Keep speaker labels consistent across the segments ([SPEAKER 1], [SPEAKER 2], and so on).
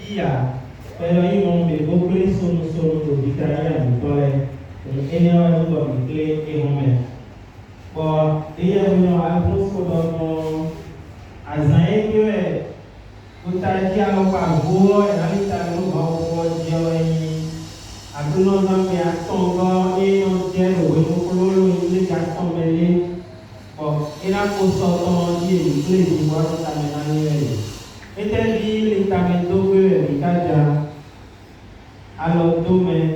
[SPEAKER 1] dia, pero aí vão ver o que são do vicariado, então é ele é o do que é homem. Bom, ele é o alguns quando as ainda é o tarde a não pagou, ele está no balcão de hoje. Aquilo não me atongo, ele não quer o coloro ele já tomei. Bom, ele a consulta de inglês de agora também na nível. Ele também do que ele já alors demain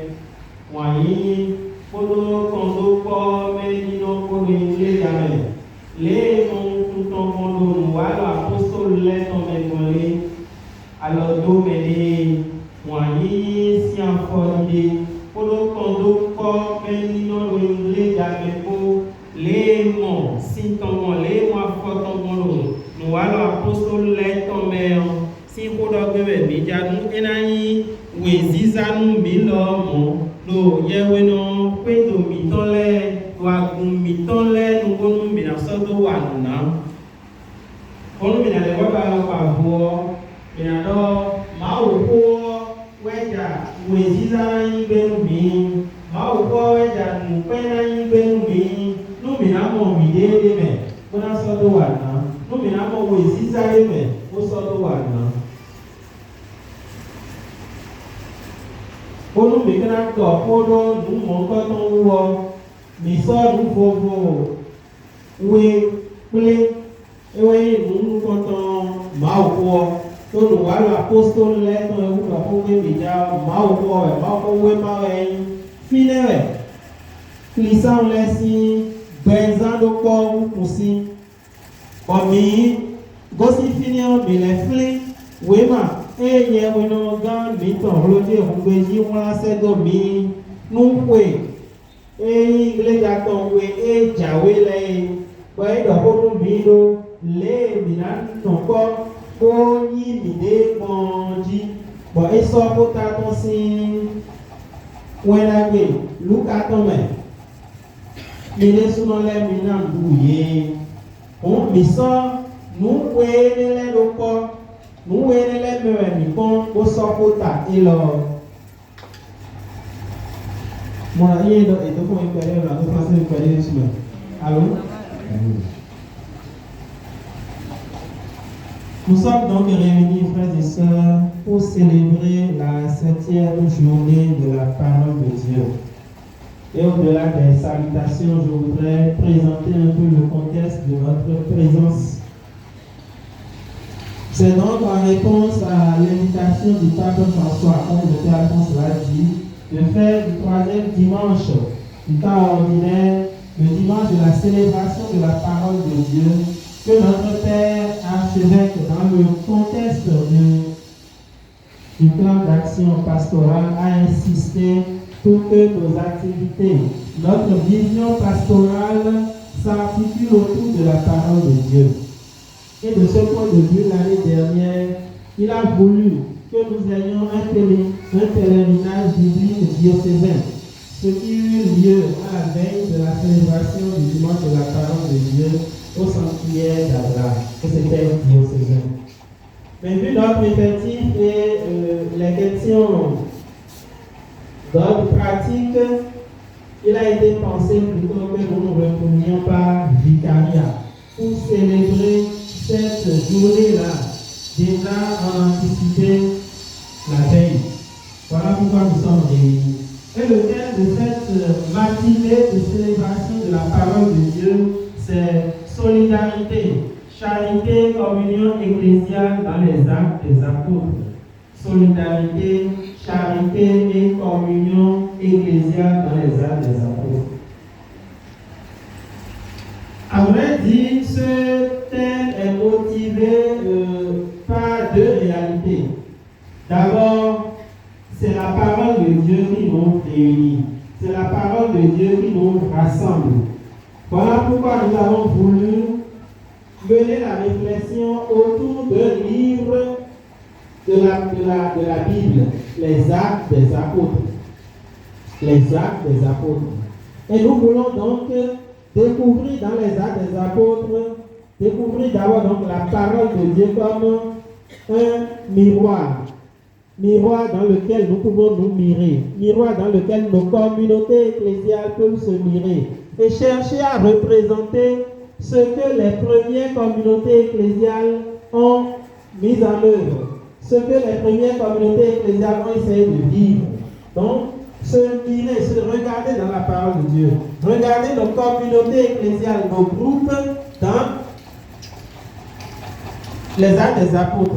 [SPEAKER 1] moyen quando come no por inglês jamais les mon tout en monde alors apostole les tomber collé alors demain moyen si en forme quando come no inglês jamais pour les mon si tomber les moi fort tomber no alors apostole les tomber si quando que me já não enai wezizanu milomo lo yewe no pedo mitole wa gun mitole ngonu mina sodo wanuna onu mina le wa ba pa bo mina do ma o ko weja wezizanu benu mi ma o ko weja nu pena benu mi no mina mo mi de me bona sodo wana no mina mo wezizanu me o sodo wana Quando me quer dar foto do mundo tão bom, me só do fogo, eu aí mundo tão mal bom, todo o apóstolo leto eu vou fogo me já mal bom aí, fine clição lesi, benzando com assim, comi, gosto de finir me lefle, wema eye wino gan mi ton rode ngbe ji won ase do mi nu we iglesia ton we jawe le bo e do ko mi do le mi na ton ko ko yi mi de bonji bo e so ko ta ton sin wena gbe luka ton me mi le suno le mi na buye on mi so nu we le do ko nous les mêmes qu'on au sorota et leur moi il est donc on peut aller là on passe une période sur allô nous sommes donc réunis frères et sœurs pour célébrer la 7e journée de la parole de Dieu et au-delà des salutations je voudrais présenter un peu le contexte de notre présence. C'est donc en réponse à l'invitation du pape François, comme le Père Alphonse l'a dit, de faire du 3e dimanche du temps ordinaire, le dimanche de la célébration de la parole de Dieu, que notre Père archevêque, dans le contexte du plan d'action pastorale, a insisté pour que nos activités, notre vision pastorale s'articule autour de la parole de Dieu. Et de ce point de vue, l'année dernière, il a voulu que nous ayons un pèlerinage biblique diocésain, ce qui eut lieu à la veille de la célébration du dimanche de la parole de Dieu au sanctuaire d'Abra, que c'était diocésain. Mais vu notre effectif et les questions d'ordre pratique, il a été pensé plutôt que nous nous retournions par vicariat pour célébrer cette journée-là, déjà en anticipé la veille. Voilà pourquoi nous sommes réunis. Et le thème de cette matinée de célébration de la parole de Dieu, c'est solidarité, charité, communion ecclésiale dans les actes des apôtres. Solidarité, charité et communion ecclésiale dans les actes des apôtres. À vrai dire, ce thème est motivé par deux réalités. D'abord, c'est la parole de Dieu qui nous réunit. C'est la parole de Dieu qui nous rassemble. Voilà pourquoi nous avons voulu mener la réflexion autour d'un livre de la Bible, les Actes des Apôtres. Les Actes des Apôtres. Et nous voulons donc découvrir dans les Actes des Apôtres, découvrir d'abord donc la parole de Dieu comme un miroir. miroir dans lequel nous pouvons nous mirer, miroir dans lequel nos communautés ecclésiales peuvent se mirer et chercher à représenter ce que les premières communautés ecclésiales ont mis en œuvre, ce que les premières communautés ecclésiales ont essayé de vivre. Donc, se mirer, se regarder dans la parole de Dieu, regarder nos communautés ecclésiales, nos groupes dans les actes des apôtres.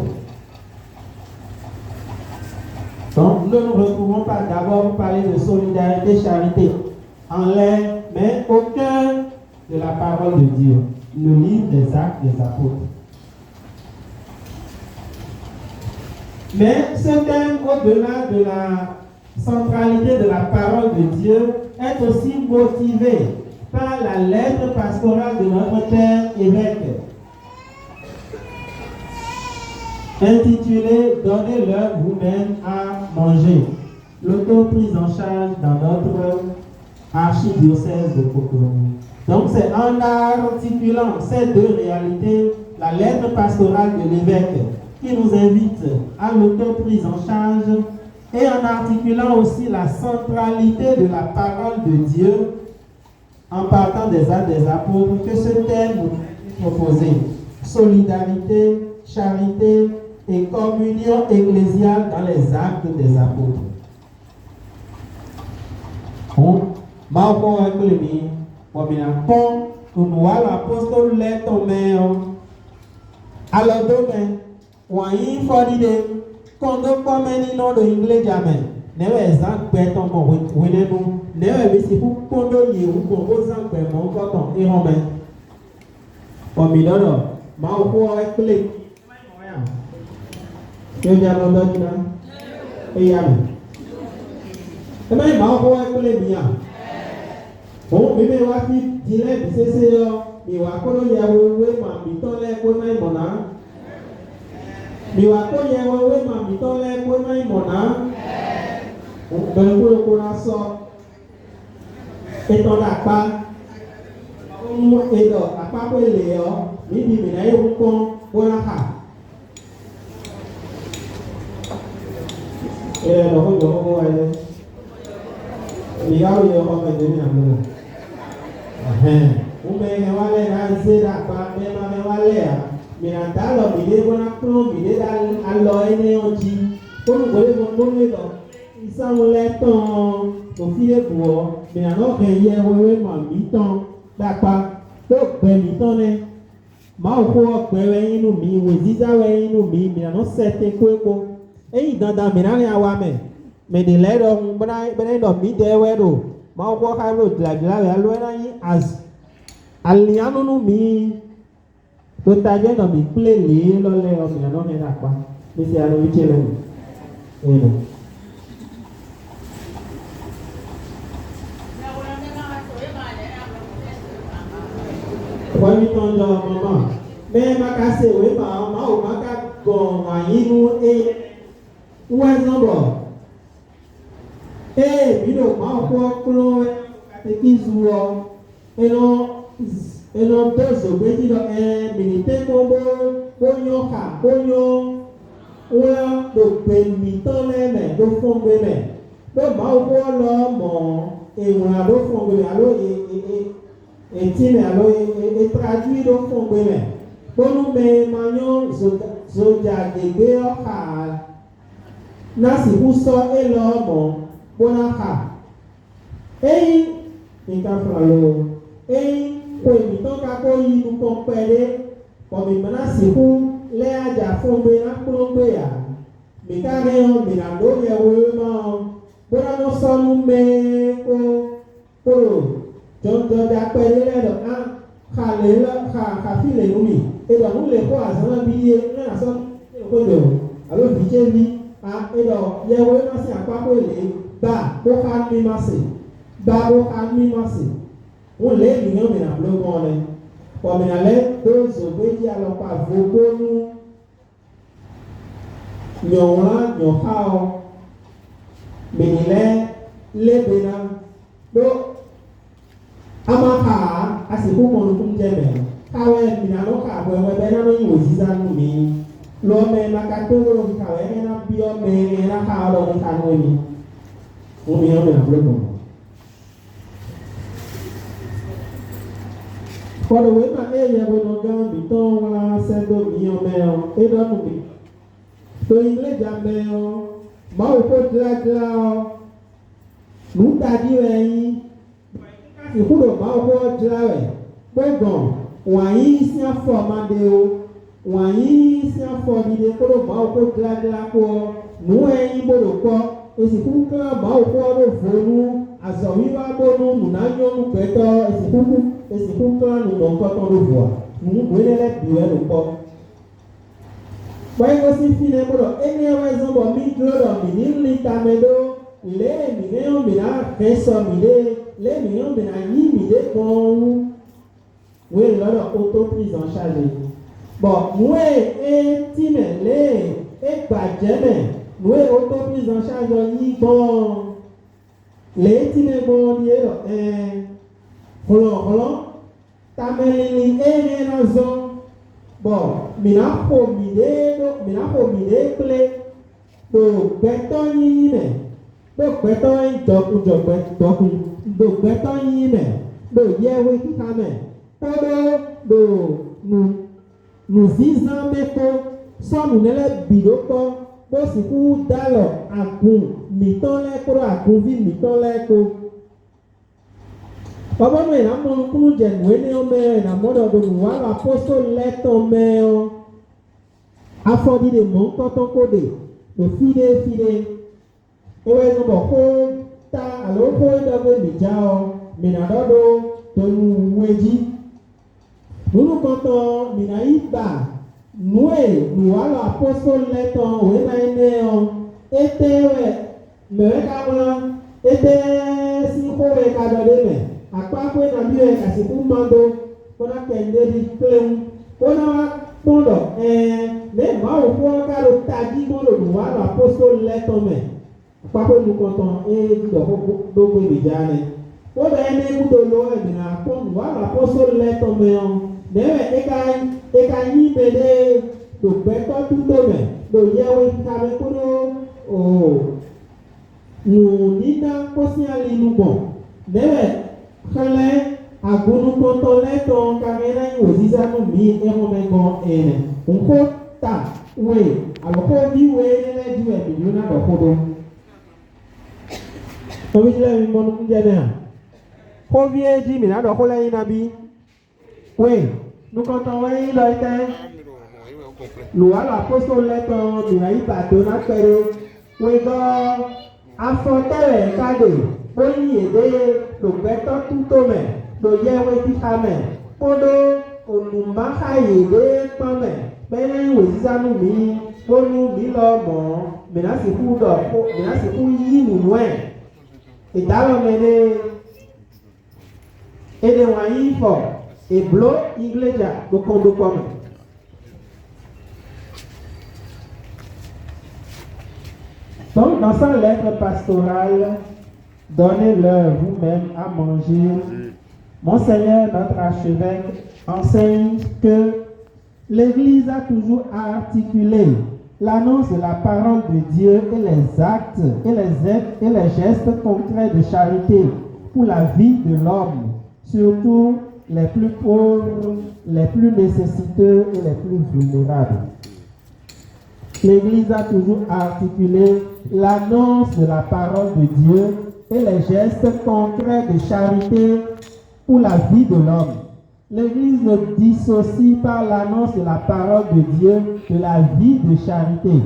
[SPEAKER 1] Donc, nous ne nous retrouvons pas d'abord parler de solidarité, charité en l'air, mais au cœur de la parole de Dieu, le livre des actes des apôtres. Mais ce thème, au-delà de la centralité de la parole de Dieu, est aussi motivé par la lettre pastorale de notre père évêque, intitulée « Donnez-leur vous-même à manger », l'auto-prise en charge dans notre archidiocèse de Cotonou. Donc c'est en articulant ces deux réalités, la lettre pastorale de l'évêque qui nous invite à l'auto-prise en charge et en articulant aussi la centralité de la parole de Dieu en partant des actes des apôtres que ce thème nous est proposé. Solidarité, charité et communion ecclésiale dans les actes des apôtres. L'apôtre l'est alors demain, wàyí fọdíde kọ́ńdó kọ́mẹ́ni náà ló ìgbélé jamẹ́ nẹ́wẹ̀ zàgbẹ́ tọmọ wẹ́nẹ́nu nẹ́wẹ̀ bísí fún kọ́ńdó yìí kò ó zàgbẹ́ mọ́ kọ́tàn ìhọ́mẹ́ ọ̀mìnọ́dọ̀ máa kó ẹ̀kúlẹ̀ yóò jẹ́ lọ́dọ́ jìnnà ẹ̀yà mi ẹ̀mẹ́ máa kó ẹ̀kúlẹ̀ mìíràn òun mímẹ́ wá fi jìnlẹ̀ bí sẹ́sẹ́ yọ ìwà kọ́ló yẹ wọ́wé màmí tọ́lẹ̀ kó náà ìmọ̀nà. Miwa ko ye wewe mami tole ko na imona bẹ̀rẹ̀ kó na sọ ètò àpá ọmọ èdò àpá kó lè ọ níbi ìmìnira yóò kọ́ wọ́n hà ẹ̀ lọ́kọ́ jọ̀wọ́ wáyé ìyáwó yẹ ọmọ ẹ̀dẹ̀ ní àmúlò wọ́n bẹ̀rẹ̀ wálé náà ń ṣe dàpá bẹ́ẹ̀ wálé à. Mira dalo mide bona pro mide dal allo ene oji kono gole mo do isanwo le ton to file buo mira no ke ye wewe ma mi ton dapa to gbe mi ton ne ma o ko gbe we inu mi we ziza we inu mi mira no sete kweko eyi dandan mira ni awa me de le do bana do mi de we do ma o ko ka ro dla we allo na yin as alianu nu mi tó tajú ẹ̀nà mi kúlẹ̀ lé lọ́lẹ́ ọmọ ìyànà mi nàpa ní ti àrùn ìjẹ́ lẹ́nu ẹ̀nà. Wọ́n mi tán jọ ọmọ náà bẹ́ẹ̀ má ká ṣe ìwé máa ò má ká gàn àyínú ẹ̀ wọ́n nọ́bọ̀ mi lò máa kọ́ kúrò ẹ̀ kí n zu ọ ẹ̀nà. Eno dozo gbedi do minite kombo konyo ka konyo wa do pemi to leme do fongbe me do ma wo lo mo ewon do fongbe alo ti me alo traduit do fongbe me bonu me manyo zoja gbe o ka na si ku so e lo mo bona ka nka fralo kò èmi tán ká kó yí inú kan pẹ̀lẹ́ kọ̀mí mọ́ná sìnkú lẹ́yàjà fún mi lápúlọ́gbé yà mí káre hàn mí nà ló yẹ wọlé náà bóyá ló sọnù mẹ́ kó kóró jọjọjà pẹ̀lẹ́ lẹ́dọ̀ á kàlẹ́ lọ kàfílẹ̀ nù mí èdò àwọn olè kó àzánà bí yé ní àsán kó lò àló fìjẹ́ mi èdò yẹ wọlé náà sí àpapọ̀ èlé gbà kó ká mi má sè gbà kó ká mi má sè. Wọ́n lé ènìyàn mìíràn lógún ọ̀rẹ́ pọ̀mìnàlẹ́ tó zògbéjì alọ́pàá gbogbo nyọ̀wọ́n nyọ̀ká ọ mìnìlẹ́ lébìnà ló amaka àsìkò mọ̀nùkún jẹ́mẹ̀ káwẹ́ mìíràn lọ́kà àbọ̀ ẹ̀wẹ̀ bẹ́ẹ̀ náà yìí wò sísá nù mí l'homme est ma catégorie, il y a un biome, il y a un carreau, il y a un carreau. On vient de la bloc. Pour le web, il y a un organe, il y a un cerveau, il y a un mère, et dans le monde. Donc, il y a un mère, ma au pot de la nous t'as dit, il faut le ma au pot de la bon, wàyí sí àfọ̀mádé o wàyí sí àfọ̀mídé kó ló máa kó gílágílá kó ọ nù ẹyin bó ló kọ́ èsì kúkú máa kó ọ ló fòlù àzọ̀wíwá bónú nùnáyọ́nù pẹ̀tọ́ èsì kúkú nù mọ̀nkọ́tọ́ ló fò à nù wẹ́lẹ́lẹ́ bìrẹ́ ló kọ́. Wàyí kó sí fínẹ bọ́dọ̀ ẹni ẹwà ẹ̀sán bọ̀ mí gbọ́dọ̀ mí ní lítà mẹ́dọ́ lé mìíràn mìíràn fẹ́sọ̀ mìíràn lé mìíràn mìíràn yí mìíràn pọ́n. Oui, alors auto-prise en charge. Bon, nous et badjeme, nous auto-prise en charge ni bon. Les time bon dieu rolon tamelini et raison. Bon, mina pomide clé do beton yime. Do beton do beton yime. Do yewe kame. Nous disons que sommes nous les bidoko pour ce coup d'alors à coup miton les pro à coup vi miton les co. Papa nous est là mon coup de noué on met la mode de nous voir l'apôtre les tomber a fordi de mon coton codé le fide et ouais nous bon ta alors pour de mijao minado de nous wedi. Nous comptons Minaïba, nous allons apostole l'éton, nous était si vous avez cadré, à quoi vous avez vu un cassipou mando, qu'on a qu'un délit plein, qu'on a pendant, mais moi au fond, car le tadi, nous allons apostole l'éton, mais à quoi nous comptons et nous bijane. Pour aimer vous de l'eau et de la pompe, voilà l'apostole l'éton, mais Deve ekayi bede do beto tutome do yewe kabe kono nu nina kosi ali nubo deve kale agunu kontole ton kamera oziza no mi emomengo ene unko ta we aloko bi we nele juwe bi yuna do kodo to bi le mi monu njene ha ko bi eji mi na do ko le ina bi we nous comptons l'Oua l'apostole l'éton, nous n'avons pas de notre oui, affronter les cadeaux, pour y aider, le béton tout au même, le yéwe qui amène, pour nous marquer aider quand même, mais nous nous mis, pour nous mis l'homme, mais là c'est pour y nous loin, et dans le mener, et de moyens forts. Et blo iglesia do kondo comme donc dans sa lettre pastorale donnez-leur vous-même à manger. Monseigneur notre archevêque enseigne que l'Église a toujours articulé l'annonce de la parole de Dieu et les actes et les gestes concrets de charité pour la vie de l'homme, surtout les plus pauvres, les plus nécessiteux et les plus vulnérables. L'Église a toujours articulé l'annonce de la parole de Dieu et les gestes concrets de charité pour la vie de l'homme. L'Église ne dissocie pas l'annonce de la parole de Dieu de la vie de charité.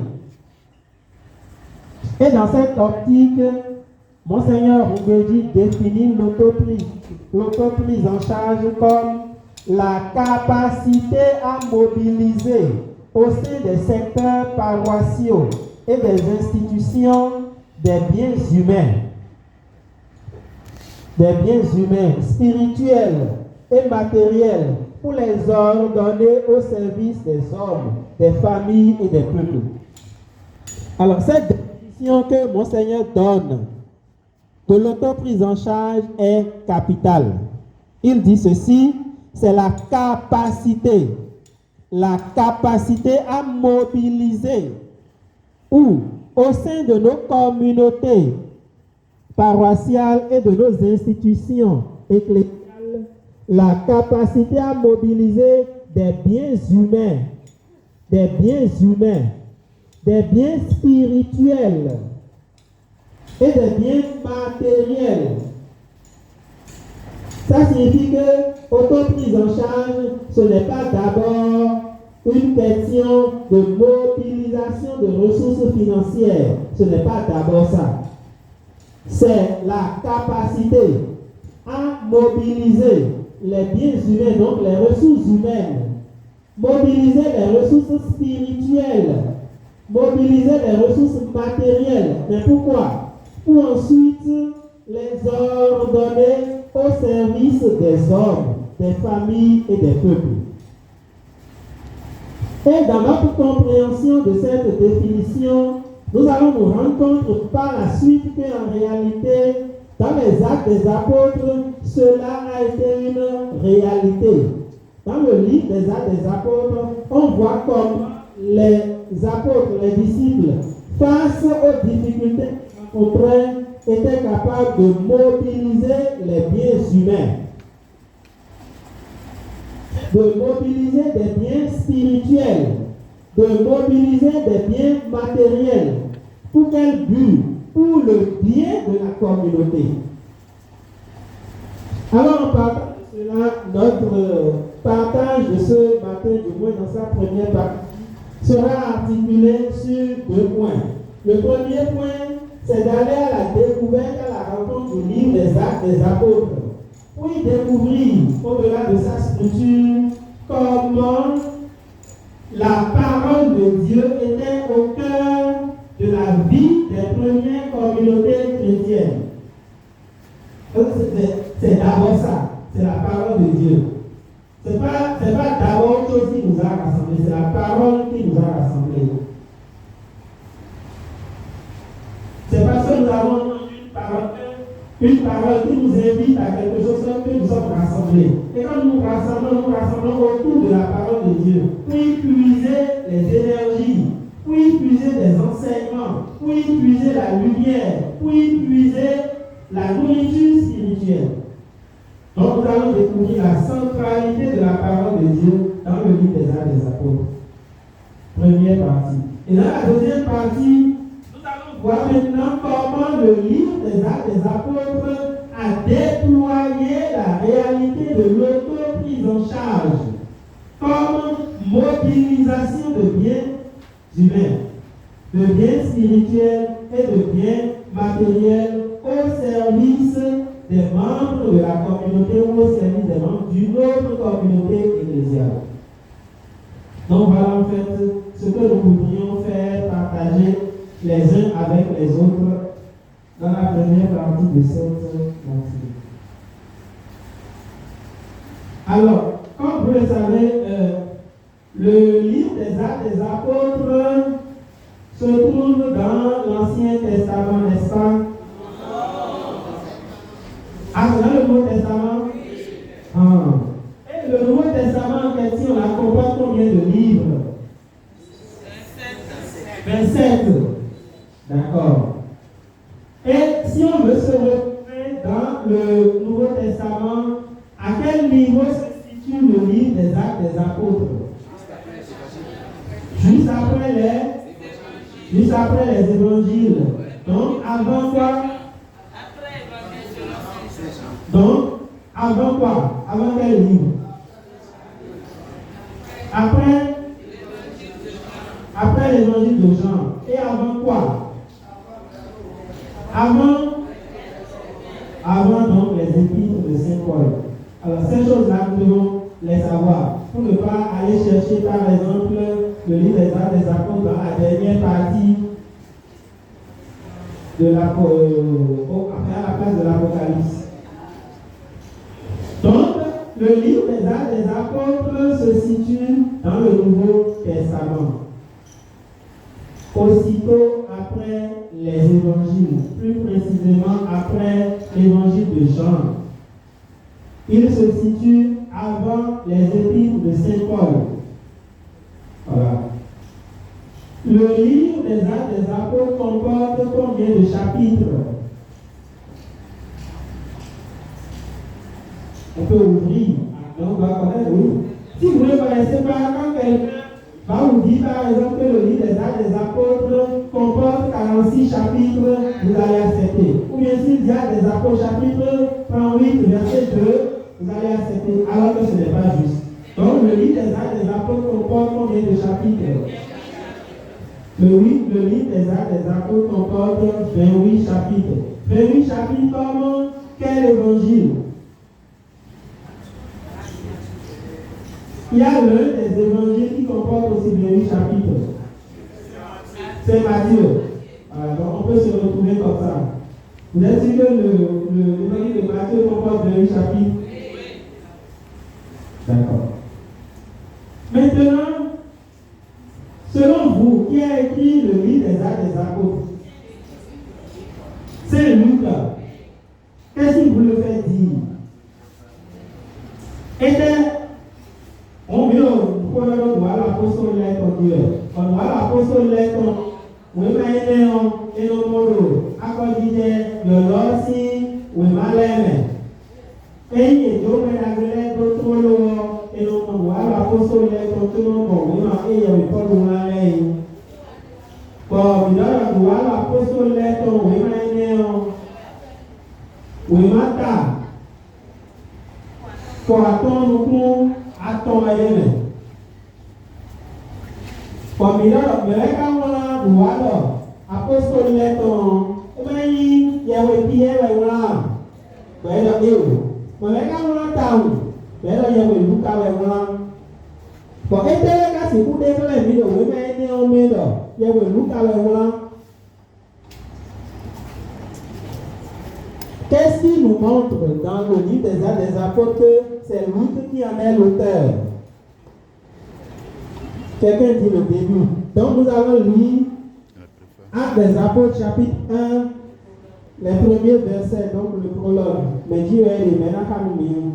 [SPEAKER 1] Et dans cette optique, Monseigneur Roubedi définit l'autoprise en charge comme la capacité à mobiliser au sein des secteurs paroissiaux et des institutions des biens humains, spirituels et matériels pour les ordonner au service des hommes, des familles et des peuples. Alors cette définition que Monseigneur donne de l'autoprise en charge est capitale. Il dit ceci, c'est la capacité
[SPEAKER 2] la capacité à mobiliser ou au sein de nos communautés paroissiales et de nos institutions ecclésiales, la capacité à mobiliser des biens humains, des biens spirituels et des biens matériels. Ça signifie que auto-prise en charge, ce n'est pas d'abord une question de mobilisation de ressources financières. Ce n'est pas d'abord ça. C'est la capacité à mobiliser les biens humains, donc les ressources humaines, mobiliser les ressources spirituelles, mobiliser les ressources matérielles. Mais pourquoi? Pour ensuite les ordonner au service des hommes, des familles et des peuples. Et dans notre compréhension de cette définition, nous allons nous rendre compte par la suite qu'en réalité, dans les actes des apôtres, cela a été une réalité. Dans le livre des actes des apôtres, on voit comment les apôtres, les disciples, face aux difficultés rencontrées, étaient capables de mobiliser les biens humains, de mobiliser des biens spirituels, de mobiliser des biens matériels. Pour quel but? Pour le bien de la communauté. Alors, en partant de cela, notre partage de ce matin, du moins dans sa première partie, sera articulé sur 2 points. Le premier point, c'est d'aller à la découverte, à la rencontre du livre des Actes des Apôtres, pour y découvrir, au-delà de sa structure, comment la parole de Dieu était au cœur de la vie des premières communautés chrétiennes. C'est d'abord ça, c'est la parole de Dieu. Ce n'est pas d'abord une chose qui nous a rassemblés, c'est la parole qui nous a rassemblés. C'est parce que nous avons une parole qui nous invite à quelque chose que nous sommes rassemblés. Et quand nous rassemblons autour de la parole de Dieu, pour y puiser les énergies, pour y puiser des enseignements, pour y puiser la lumière, pour y puiser la nourriture spirituelle. Donc nous allons découvrir la centralité de la parole de Dieu dans le livre des Actes des Apôtres. Première partie. Et dans la deuxième partie, voir maintenant comment le livre des Actes des Apôtres a déployé la réalité de l'auto-prise en charge comme mobilisation de biens humains, de biens spirituels et de biens matériels au service des membres de la communauté ou au service des membres d'une autre communauté ecclésiale. Donc voilà en fait ce que nous voudrions faire partager les uns avec les autres dans la première partie de cette partie. Alors, comme vous le savez, le livre des Actes des Apôtres se trouve dans l'Ancien Testament, n'est-ce pas? Ah, c'est dans le Nouveau Testament? Et le Nouveau Testament en question, la comporte combien de livres? 27. D'accord. Et si on veut se retrouver dans le Nouveau Testament, à quel niveau se situe le livre des Actes des Apôtres? Juste après les évangiles. Donc, avant quoi? Donc, avant quoi? Avant quel livre? Après l'évangile de Jean. Et avant quoi? Avant donc les épîtres de Saint Paul. Alors ces choses-là, nous devons les savoir. Pour ne pas aller chercher par exemple le livre des Actes des Apôtres dans la dernière partie de la place de l'Apocalypse. Donc, le livre des Actes des Apôtres se situe dans le Nouveau Testament. Aussitôt après les évangiles, plus précisément après l'évangile de Jean. Il se situe avant les épîtres de Saint Paul. apôtres comportent combien de chapitres? On peut ouvrir. Donc, on va connaître, oui. Si vous ne connaissez pas, quand quelqu'un va vous dire par exemple que le livre des Actes des Apôtres comporte 46 chapitres, vous allez accepter. Ou bien s'il dit Actes des Apôtres chapitre 38, verset 2, vous allez accepter, alors que ce n'est pas juste. Donc le livre des Actes des Apôtres comporte combien de chapitres? Le livre des Actes des Apôtres comporte 28 chapitres. 28 chapitres comme quel évangile? Il y a l'un des évangiles qui comporte aussi 28 chapitres. C'est Matthieu. Donc on peut se retrouver comme ça. Vous êtes sûr que l'évangile de Matthieu comporte 28 chapitres? D'accord. Maintenant, selon vous, qui a écrit le livre des Actes des Apôtres? C'est Luc. Qu'est-ce qu'il vous le fait dire? On vient pour l'apôtre Letton Dieu. On voit l'apôtre Letton. Oui, mais il est en modo. À quoi dit le lorsi, oui, malème. Et il est donc un agréé d'autres lois. Et on voit l'apôtre Letton tout le monde. Oui, mais il y a pas de malème. Bon, il y a l'apôtre Letton. Oui, mais il est en. Oui, mata. Pour attendre nous. Attends, comme il a apôtre Letton, il y a un pierre, il y a qu'est-ce qui nous montre dans le livre des Actes des Apôtres que c'est Luc qui en est l'auteur? Quelqu'un dit le début. Donc nous avons lu Actes des Apôtres chapitre 1, les premiers versets, donc le prologue. Mais Dieu est les maintenant comme nous.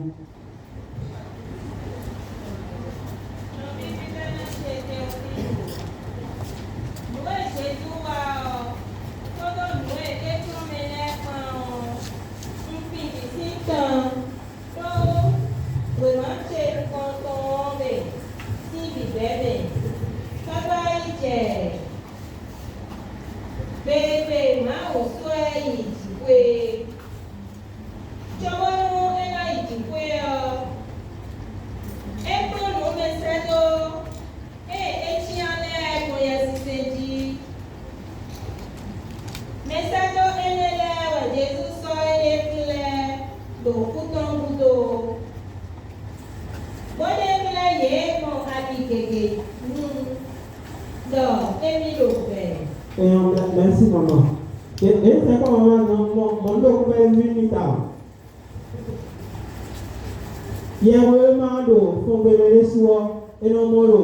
[SPEAKER 2] Merci maman. Et c'est quoi maman, mon dos coupé 1 minute. Il y a vraiment d'eau, il faut beber les soirs et non moro.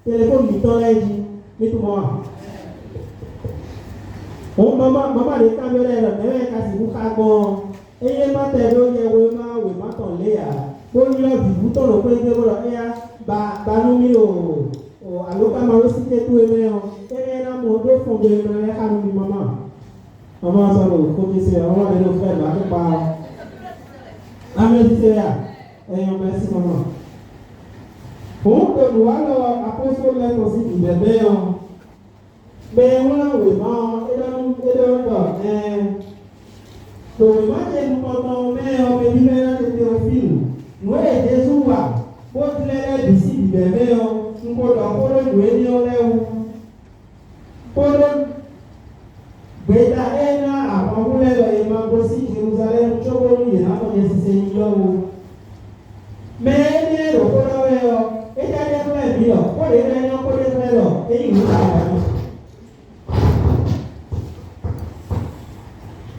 [SPEAKER 2] Téléphone qui t'en l'a dit, mais tout moi. Oh maman les caméras, mais quand vous bon. Et il y a pas de l'eau, il y a vraiment, oui, ma ton léa. Pour lui, vous t'en le prenez de l'eau, et bah nous mis au. Alors, quand on cité tout et bien, et là, mon dos fond de maman. Maman, ça va, commissaire, on va aller nous faire là, pas. Amen, c'est là. Et merci, maman. Pour que nous allons apôtre l'aide aussi du bébé, mais on a oui, maman, et là, donc, moi, j'ai nous entendons, mais on peut dire que c'est au film. Nous, et Jésus, pour l'aide ici du bébé, nous pouvons le Beta ena apamulelo emagosi Jerusalem chokolu yena kwenye sisenyo. Mene lokolo weo eta de kwa bio kole na nyo kole welo eyi mutaba.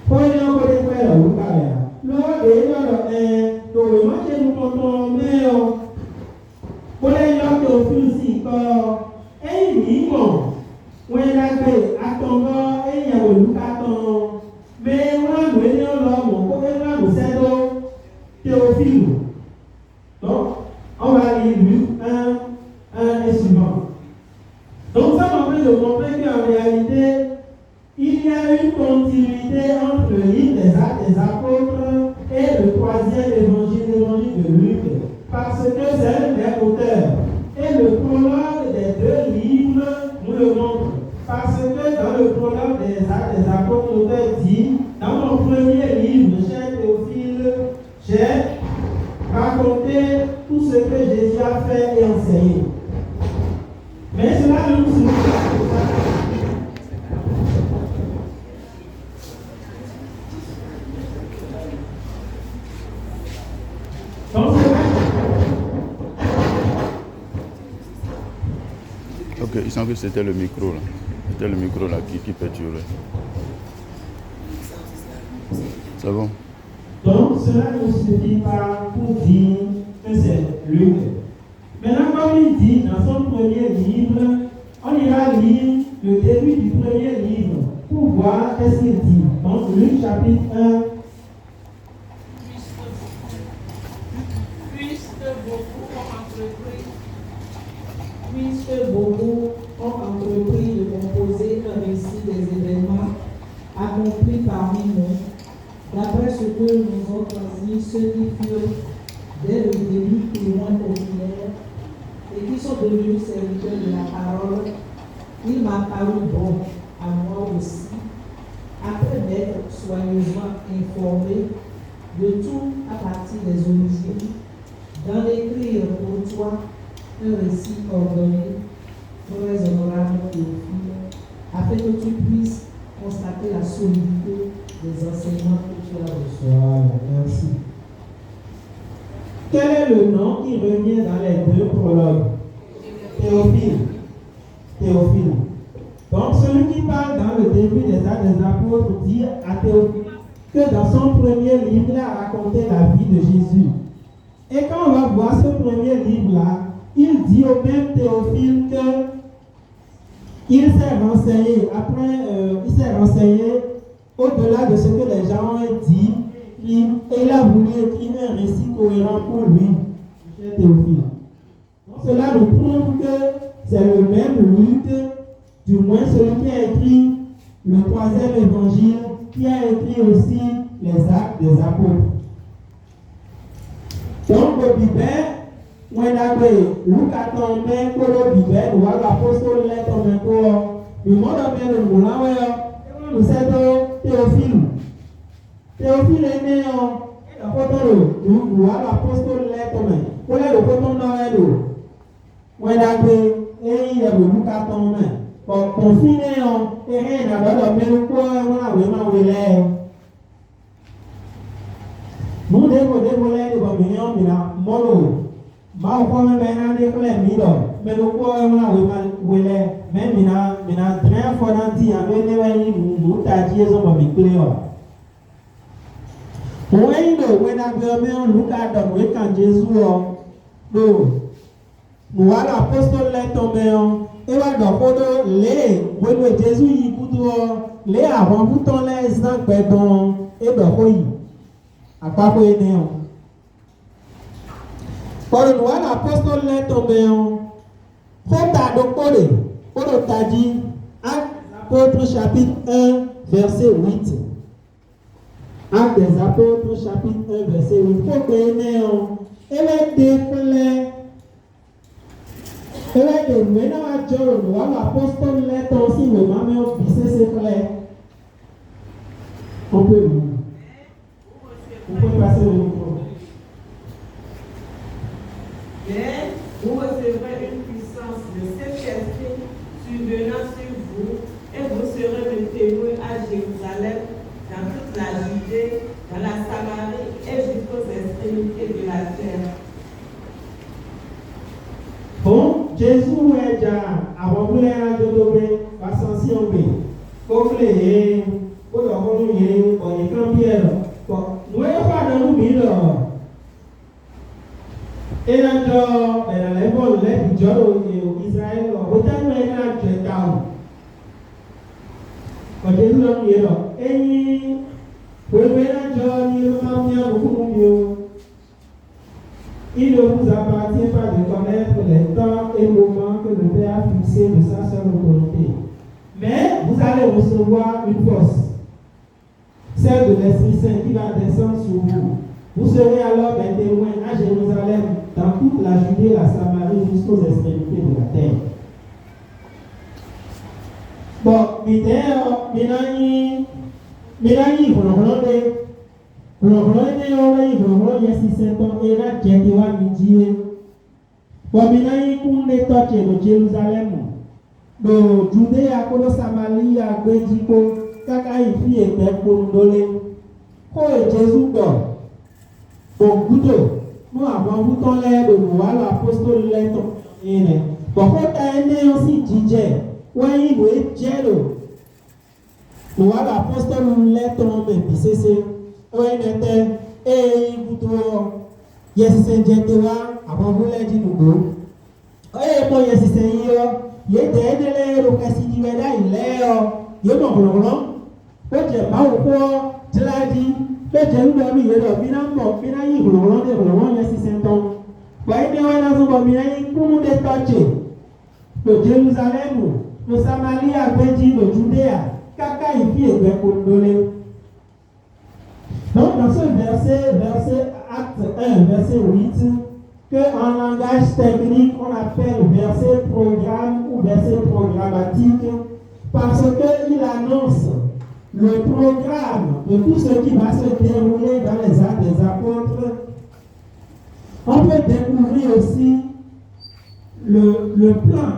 [SPEAKER 2] Kole nyo kole welo ukaya. Lo de no to we mache nukoto meo. Kole nyo to fusi ko eyi mo. When I say, I don't know, and you will look at them. Mais one when you love me, when I settle, Théophile. Donc, on va lire un et suivant. Donc, ça m'a fait de montrer qu'en réalité, il y a une continuité entre le livre des Actes des Apôtres et le troisième évangile, l'évangile de Luc, parce que c'est le même auteur. Et le prologue des deux livres nous le montre. Parce que dans le prologue des Actes des Apôtres, l'auteur dit, dans mon premier livre, cher Théophile, j'ai raconté tout ce que Jésus a fait et enseigné. Mais cela ne nous suffit pas.
[SPEAKER 3] Ok, il semble que c'était le micro là. C'était le micro là qui perturbait. C'est bon.
[SPEAKER 2] Donc cela ne suffit pas pour dire que c'est Luc. Maintenant, comme il dit dans son premier livre, on ira lire le début du premier livre pour voir qu'est-ce qu'il dit. Donc Luc chapitre 1.
[SPEAKER 4] Puisque beaucoup ont entrepris de composer un récit des événements accomplis parmi nous, d'après ce que nous ont transmis ceux qui furent dès le début témoins oculaires et qui sont devenus serviteurs de la parole, il m'a paru bon à moi aussi, après m'être soigneusement informé de tout à partir des origines, d'en écrire pour toi un récit ordonné, très honorable Théophile, afin que tu puisses constater la solidité des enseignements que tu as reçus.
[SPEAKER 2] Voilà, merci. Quel est le nom qui revient dans les deux prologues? Théophile. Théophile. Donc celui qui parle dans le début des Actes des Apôtres dit à Théophile que dans son premier livre, il a raconté la vie de Jésus. Et quand on va voir ce premier livre-là, il dit au même Théophile qu'il s'est renseigné. Après, il s'est renseigné au-delà de ce que les gens ont dit. Et il a voulu écrire un récit cohérent pour lui, cher Théophile. Donc, cela nous prouve que c'est le même Luc, du moins celui qui a écrit le troisième évangile, qui a écrit aussi les Actes des Apôtres. Donc, le Bible, on a vu Luc a tombé pour le Bible, ou à l'apôtre l'a tombé pour le monde de le moulin, nous sommes Théophile. Théophile est né en Potolo, ou à l'apôtre l'a tombé. Pour le Potolo, on a vu, et il y a le Luc a tombé. Pour finir, et rien n'a pas de même quoi, on a vraiment voulu. Nous devons dévoiler les millions de la molo. Ma foi, même des clés mido. Mais le quoi, on a voulu. Même mina très fort anti, avec les wayne, nous t'as-tu ont pas mis clé. Wayne, when I go on look at the way quand Jésus nous à l'apôtre l'a tombé et va dans photo les when Jésus y couteau les avant bouton les sans pardon et dans quoi à pas quoi néon pour nous à l'apôtre l'a tombé faut ta docole pour t'a dit Actes apôtres chapitre 1 verset 8. Actes des Apôtres, chapitre 1, verset 8. Il faut que néon. Elle est déclarée. Elle est de maintenant à John. L'apôtre l'est aussi. Le maman c'est clair. On peut vous. Vous pouvez passer le micro.
[SPEAKER 5] Mais vous recevrez une puissance de Saint-Esprit survenant sur vous et vous serez mes témoins à Jérusalem, dans toute la Judée, dans la Samarie et jusqu'aux extrémités de la terre.
[SPEAKER 2] Bon, Jésus est déjà avant de l'aider à ascension. Pour les pour le pour les campières. Nous n'avons pas dans nous mille. Et là, dans les vols, les gens au Israël, autant nous avons fait down. Quand Jésus l'a mis là, et vous voyez là, John, il m'a bien beaucoup mieux. Il ne vous appartient pas de connaître les temps et moments que le Père a fixés de sa seule autorité. Mais vous allez recevoir une force, celle de l'Esprit Saint qui va descendre sur vous. Vous serez alors des témoins à Jérusalem, dans toute la Judée, la Samarie, jusqu'aux extrémités de la terre. Bon, do Judea kono Samaria gbediko kaka ifi egbe kondole ko Jésus do gudo no àwọn buton le do wa la apostole le to ene bo ko ta ene o si jije wa yi bo jelo no wa la apostole le to me bisese o ene te e buto yesise jete wa àwọn bule di nugo o e mo yesise yi o ye tẹ́ẹ̀dẹ́lẹ́ rokasi di wẹ́dá ilẹ̀ ọ ye mọ̀ kọ̀lọ̀kọ̀lọ̀ ó jẹ́ báwo kọ́ tíláàdì bẹ́ẹ̀ ń bọ̀ mí yé lọ bí náà mọ̀ bí náà yí kọ̀lọ̀kọ̀lọ̀ dé kọ̀lọ̀kọ̀lọ̀ yẹn sísẹ́ tán wáyé ní wọ́n náà sọ̀bọ̀ mi náà yí kúmú dé tọ́ọ̀tì lò Jerusalemu lò Samaria gbẹ́jì lò Judea káká ìfi ègbẹ́ kondole. Donc dans ce verset acte 1 verset 8 qu'en langage technique on appelle verset programme ou verset programmatique parce qu'il annonce le programme de tout ce qui va se dérouler dans les actes des apôtres. On peut découvrir aussi le plan,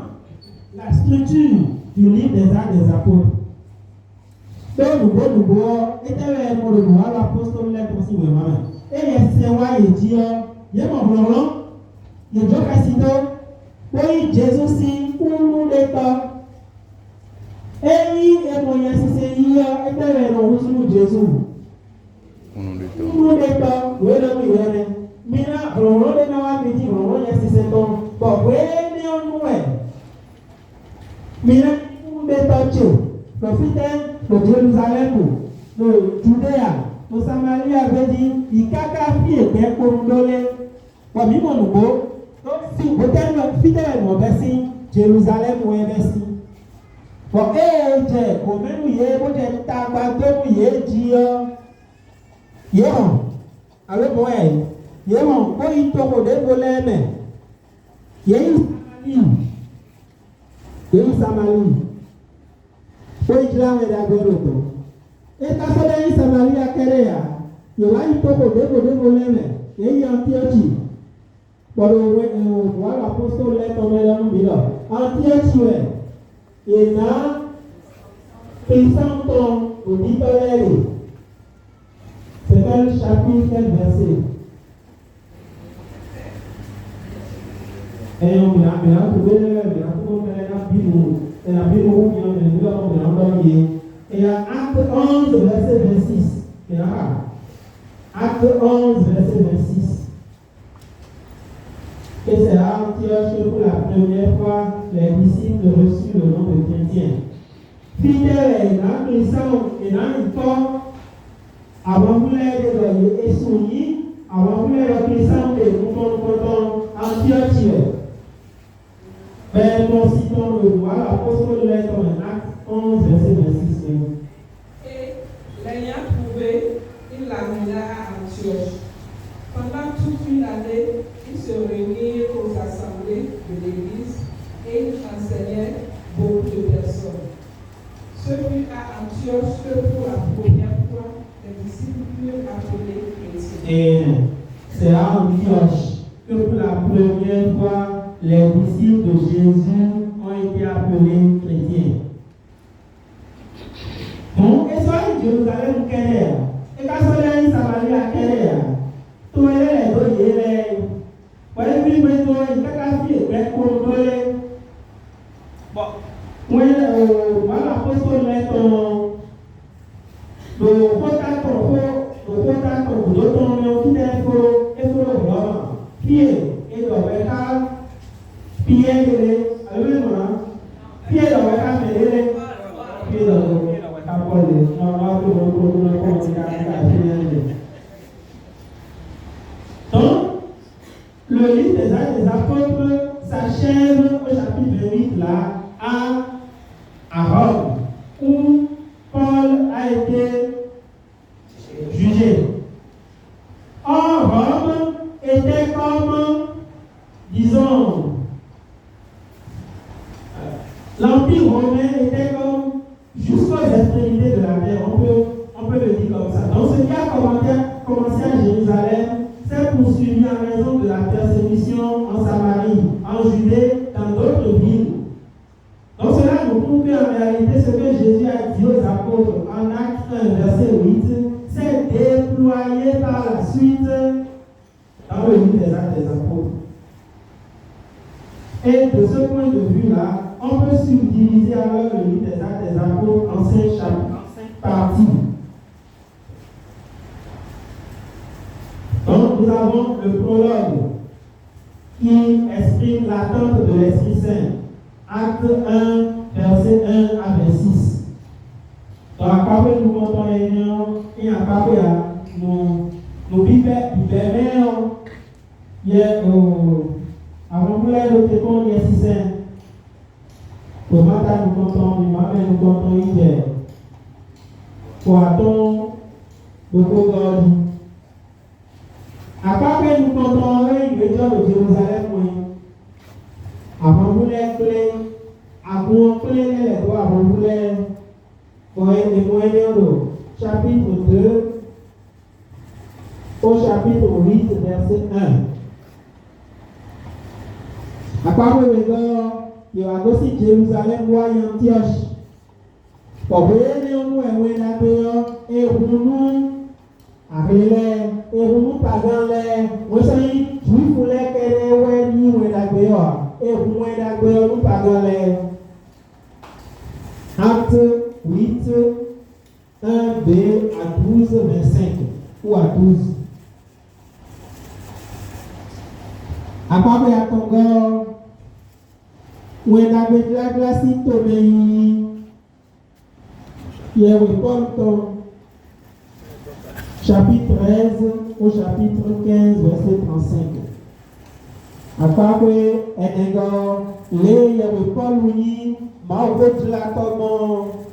[SPEAKER 2] la structure du livre des actes des apôtres. Donc nous était l'apôtre l'être aussi vraiment. Et c'est why il dit il y a mon blond il y a Jokasito, oui, Jésus si, pour l'état. Et il est moyen si c'est hier, et il est dans le Jésus. Pour l'état, oui, le mieux. Mina, on a dit, on a dit, c'est bon. Bon, oui, on est. Mina, pour l'état, le fidèle, le Jérusalem, le Judéa, le Samarie avait dit, il caca fille, bien comme l'olé. Bon, mi mon nouveau. Donc, si vous êtes fidèle, mon verset, Jérusalem ou investi. Bon, et au même où il est, vous êtes tabac, où il est, Dieu. Yéron, avec moi, Yéron, quand il tombe au dévoilé, mais il y a une Samarie. Quand il l'a regardé, et quand il a une Samarie à Kéréa, il y a une tombe au dévoilé, mais il y a un Antiochie. Voilà l'apôtre est tombé dans le bilan. Antiochie, il a pris 100 ans au Nicolais. C'est quel chapitre, quel verset? Et on a trouvé et à acte 11, verset 26. Acte 11, verset 26. Et c'est à Antioche que pour la première fois, les disciples reçurent le nom de chrétien. Fidèle, il a une forme, avant vous l'aider, et soumis, avant vous l'aider, et Antioche. Mais nous citons le roi, l'apôtre de l'être en acte 11, verset 26.
[SPEAKER 4] Et l'ayant trouvé, il l'amena à Antioche. Pendant toute une année, ils se réunirent aux assemblées de l'Église et ils enseignaient beaucoup de personnes. Ce fut à Antioche que pour la première fois, les disciples furent appelés chrétiens.
[SPEAKER 2] Et c'est à Antioche que pour la première fois, les disciples de Jésus ont été appelés chrétiens. Bon, et soit Jérusalem ou Kéréa, et quand on est Samarie à Kéréa, tout est là, tout est là. Voilà, puis il y a une fille, bon, voilà, l'apôtre est ton. Le contact, d'autres noms qui est faux, et faux, pied, et le vercal, pied, alors, pied, le vercal, pied, le donc, le livre des Actes des Apôtres s'achève au chapitre 8 là, à Rome. a été jugé. Or, Rome était comme, disons, l'Empire romain était comme jusqu'aux extrémités de la terre, on peut le dire comme ça. Donc ce qui a commencé à Jérusalem s'est poursuivi en raison de la persécution en Samarie, en Judée, dans d'autres villes. Donc cela nous prouve qu'en réalité, ce que Jésus a dit aux apôtres en Actes 1, verset 8, s'est déployé par la suite dans le livre des Actes des apôtres. Et de ce point de vue-là, on peut subdiviser alors le livre des Actes des apôtres en 5 chapitres, en 5 parties. Donc nous avons le prologue qui exprime l'attente de l'Esprit Saint. Acte 1, verset 1 à 26. Donc, à part nous comptons réunion, et à part nous bibères, il y a avant que les témoins y Saint. Pour matin, nous comptons, nous comptons hier. Pour attendre, beaucoup de à part que nous comptons le de Jérusalem, avant vous les clés, avant vous les doigts, avant vous les chapitre 2 au chapitre 8, verset 1. À part le regard, il y a aussi Jérusalem, roi et Antioche. Pour vous, et vous et vous pagans les, vous savez, juifs ou les qu'elle ni ou la dehors, et vous la dehors, nous pagans les. Acte 8, 1b à 12, 25, ou à 12. À part à ton gars, où est la glace tombée, il y a chapitre 13 au chapitre 15, verset 35. À part que les Paul Mouni,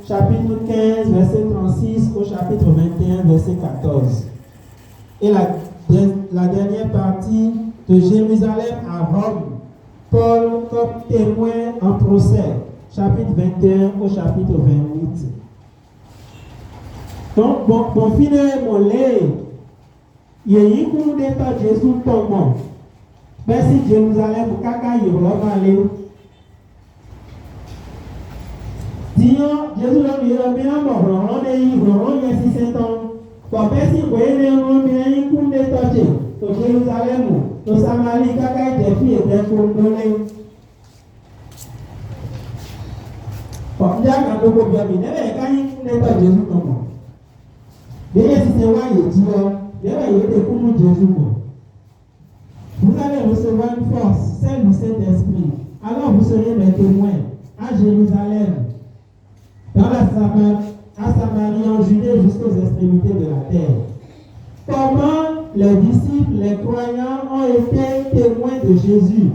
[SPEAKER 2] chapitre 15, verset 36 au chapitre 21, verset 14. Et la dernière partie de Jérusalem à Rome, Paul comme témoin en procès, chapitre 21 au chapitre 28. Donc, bon, finalement, il y a eu un coup d'État Jésus tombant. Mais si Jérusalem, pour caca, il va aller. Disons, Jésus a bien mort, on est il y a 600 ans. Bon, mais si vous voyez, on a eu un coup d'État au Jérusalem, au Samarie, caca, des filles et des condamnés. Bon, il y a un peu de bien, mais quand il y a un coup d'État Jésus tombant. D'ailleurs, si c'est moi qui dis, d'ailleurs, il y a des coups de Jésus. Vous allez recevoir une force, celle du Saint-Esprit. Alors vous serez mes témoins à Jérusalem, dans la Samarie, en Judée, jusqu'aux extrémités de la terre. Comment les disciples, les croyants ont été témoins de Jésus,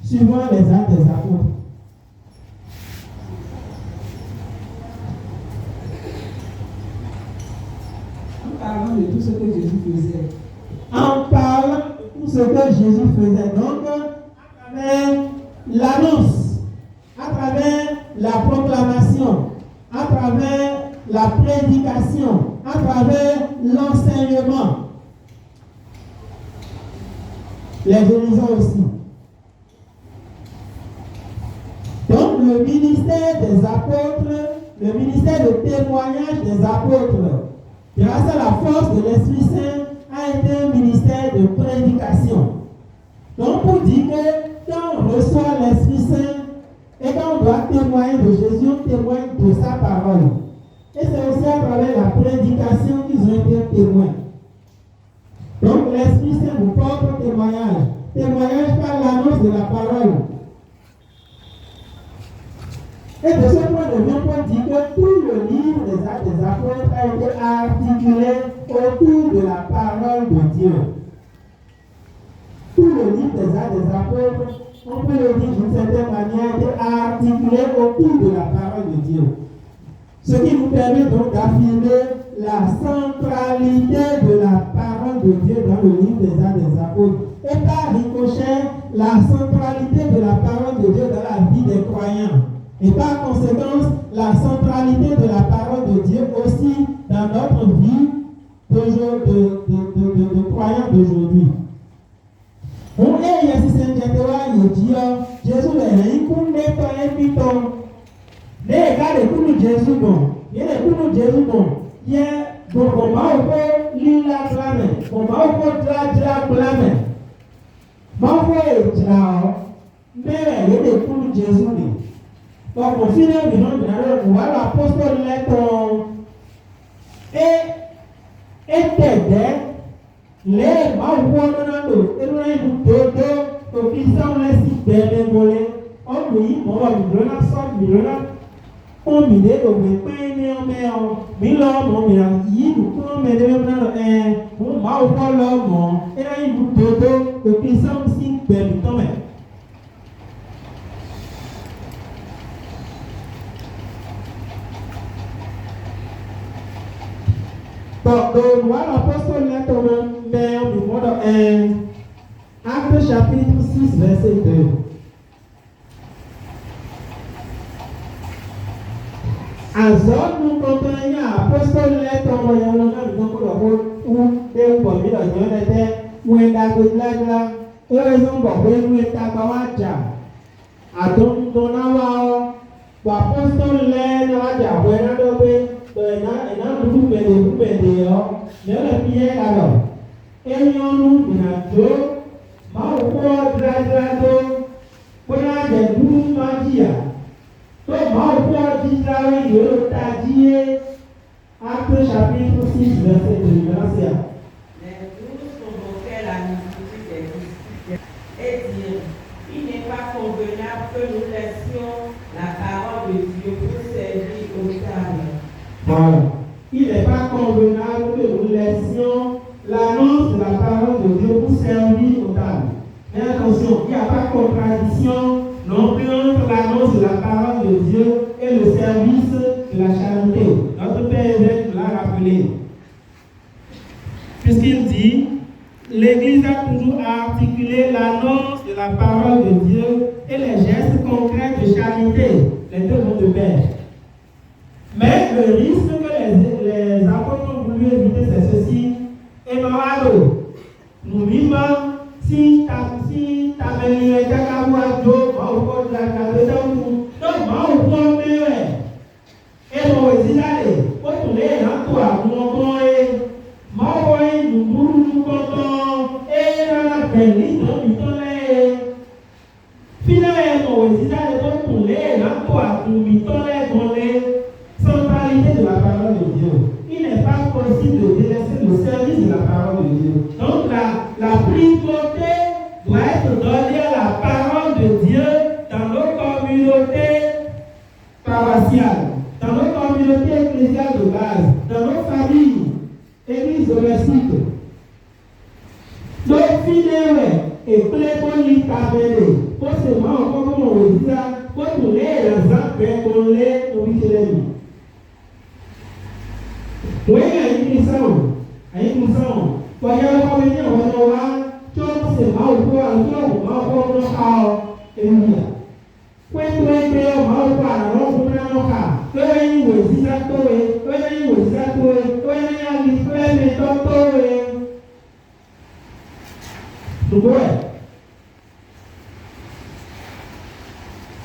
[SPEAKER 2] suivant les actes des apôtres.
[SPEAKER 4] Parlant de tout ce que Jésus faisait.
[SPEAKER 2] En parlant de tout ce que Jésus faisait. Donc, à travers l'annonce, à travers la proclamation, à travers la prédication, à travers l'enseignement, les guérisons aussi. Donc, le ministère des apôtres, le ministère de témoignage des apôtres, grâce à la force de l'Esprit Saint, a été un ministère de prédication. Donc, pour dire que quand on reçoit l'Esprit Saint et quand on doit témoigner de Jésus, on témoigne de sa parole. Et c'est aussi à travers la prédication qu'ils ont été témoins. Donc, l'Esprit Saint vous porte au témoignage. Témoignage par l'annonce de la parole. Et de ce point de vue, on peut dire que tout le livre des Actes des Apôtres a été articulé autour de la parole de Dieu. Tout le livre des Actes des Apôtres, on peut le dire d'une certaine manière, a été articulé autour de la parole de Dieu. Ce qui nous permet donc d'affirmer la centralité de la parole de Dieu dans le livre des Actes des Apôtres. Et par ricochet, la centralité de la parole de Dieu dans la vie des croyants. Et par conséquent, la centralité de la parole de Dieu aussi dans notre vie de croyants d'aujourd'hui. On est ici, Jésus est les gars de tout Jésus bon, il y a tout Jésus bon, il y a donc on va au fond l'île à clamer, on va au fond la clamer. Ma foi est là, mais il y a tout Jésus donc on finit le nom de on va l'apôtre lettre et t'aider les mauvais et nous donc ils sont les sites volés, on lui on va lui donner la sorte on mi de do we pe ni o me o mi lo mo mi ra yi du ko me de me na o ma o ko lo mo e ra yi du to ki sam sin pe mi to me do voilà apostole lettre mais on mi mo do Acte chapitre 6 verset 2. Azor nous contenons apostole lettre moyen nous donc le ou et pour mi la jonne était ou ndagla raison bon nous est tabawacha adon donawa apostole lettre la ja buena dobe na nous bede yo ne la pierre alors et nous na jo ma ko dradrado pona de du magia to ma ko di trawe yo tadie Acte chapitre 6 verset 2 merci.
[SPEAKER 5] Les 12 convoquaient la multitude des disciples et dirent, il n'est pas convenable que nous laissions la parole de Dieu pour servir au table.
[SPEAKER 2] Voilà. Il n'est pas convenable que nous laissions l'annonce de la parole de Dieu pour servir au table. Mais attention, il n'y a pas de contradiction non plus entre l'annonce de la parole de Dieu et le service de la charité. Notre Père évêque l'a rappelé. Puisqu'il dit, l'Église a toujours articulé l'annonce de la parole de Dieu et les gestes concrets de charité. Les deux vont de pair. Mais le risque que les apôtres ont voulu éviter, c'est ceci. Et Mawado, nous vivons si ta belle est à la joie, ma de la cadette, donc ma et mon exilé, pour tourner en toi, mon boy, nous comptons, et la belle, nous tournons. Finalement, mon exilé, pour tourner en toi, nous tournons, centralité de la parole de Dieu. Il n'est pas possible de délaisser le service de la parole de Dieu. Donc la primauté doit être donnée à la parole de Dieu dans nos communautés paroissiales, dans nos communautés ecclésiales de base, dans nos familles, églises domestiques. Donc, finalement, et plébonie cabellé, pour ce moment, comme on dit ça, pour tous les enfants, pour les nourriture. Oui, ayi musão, porque eu vou venir ao lá, todo se mal todo mal no carro, quando eu mal para não comprar no carro, eu nem vou visitar eu nem vou visitar eu nem ali me todo tudo é,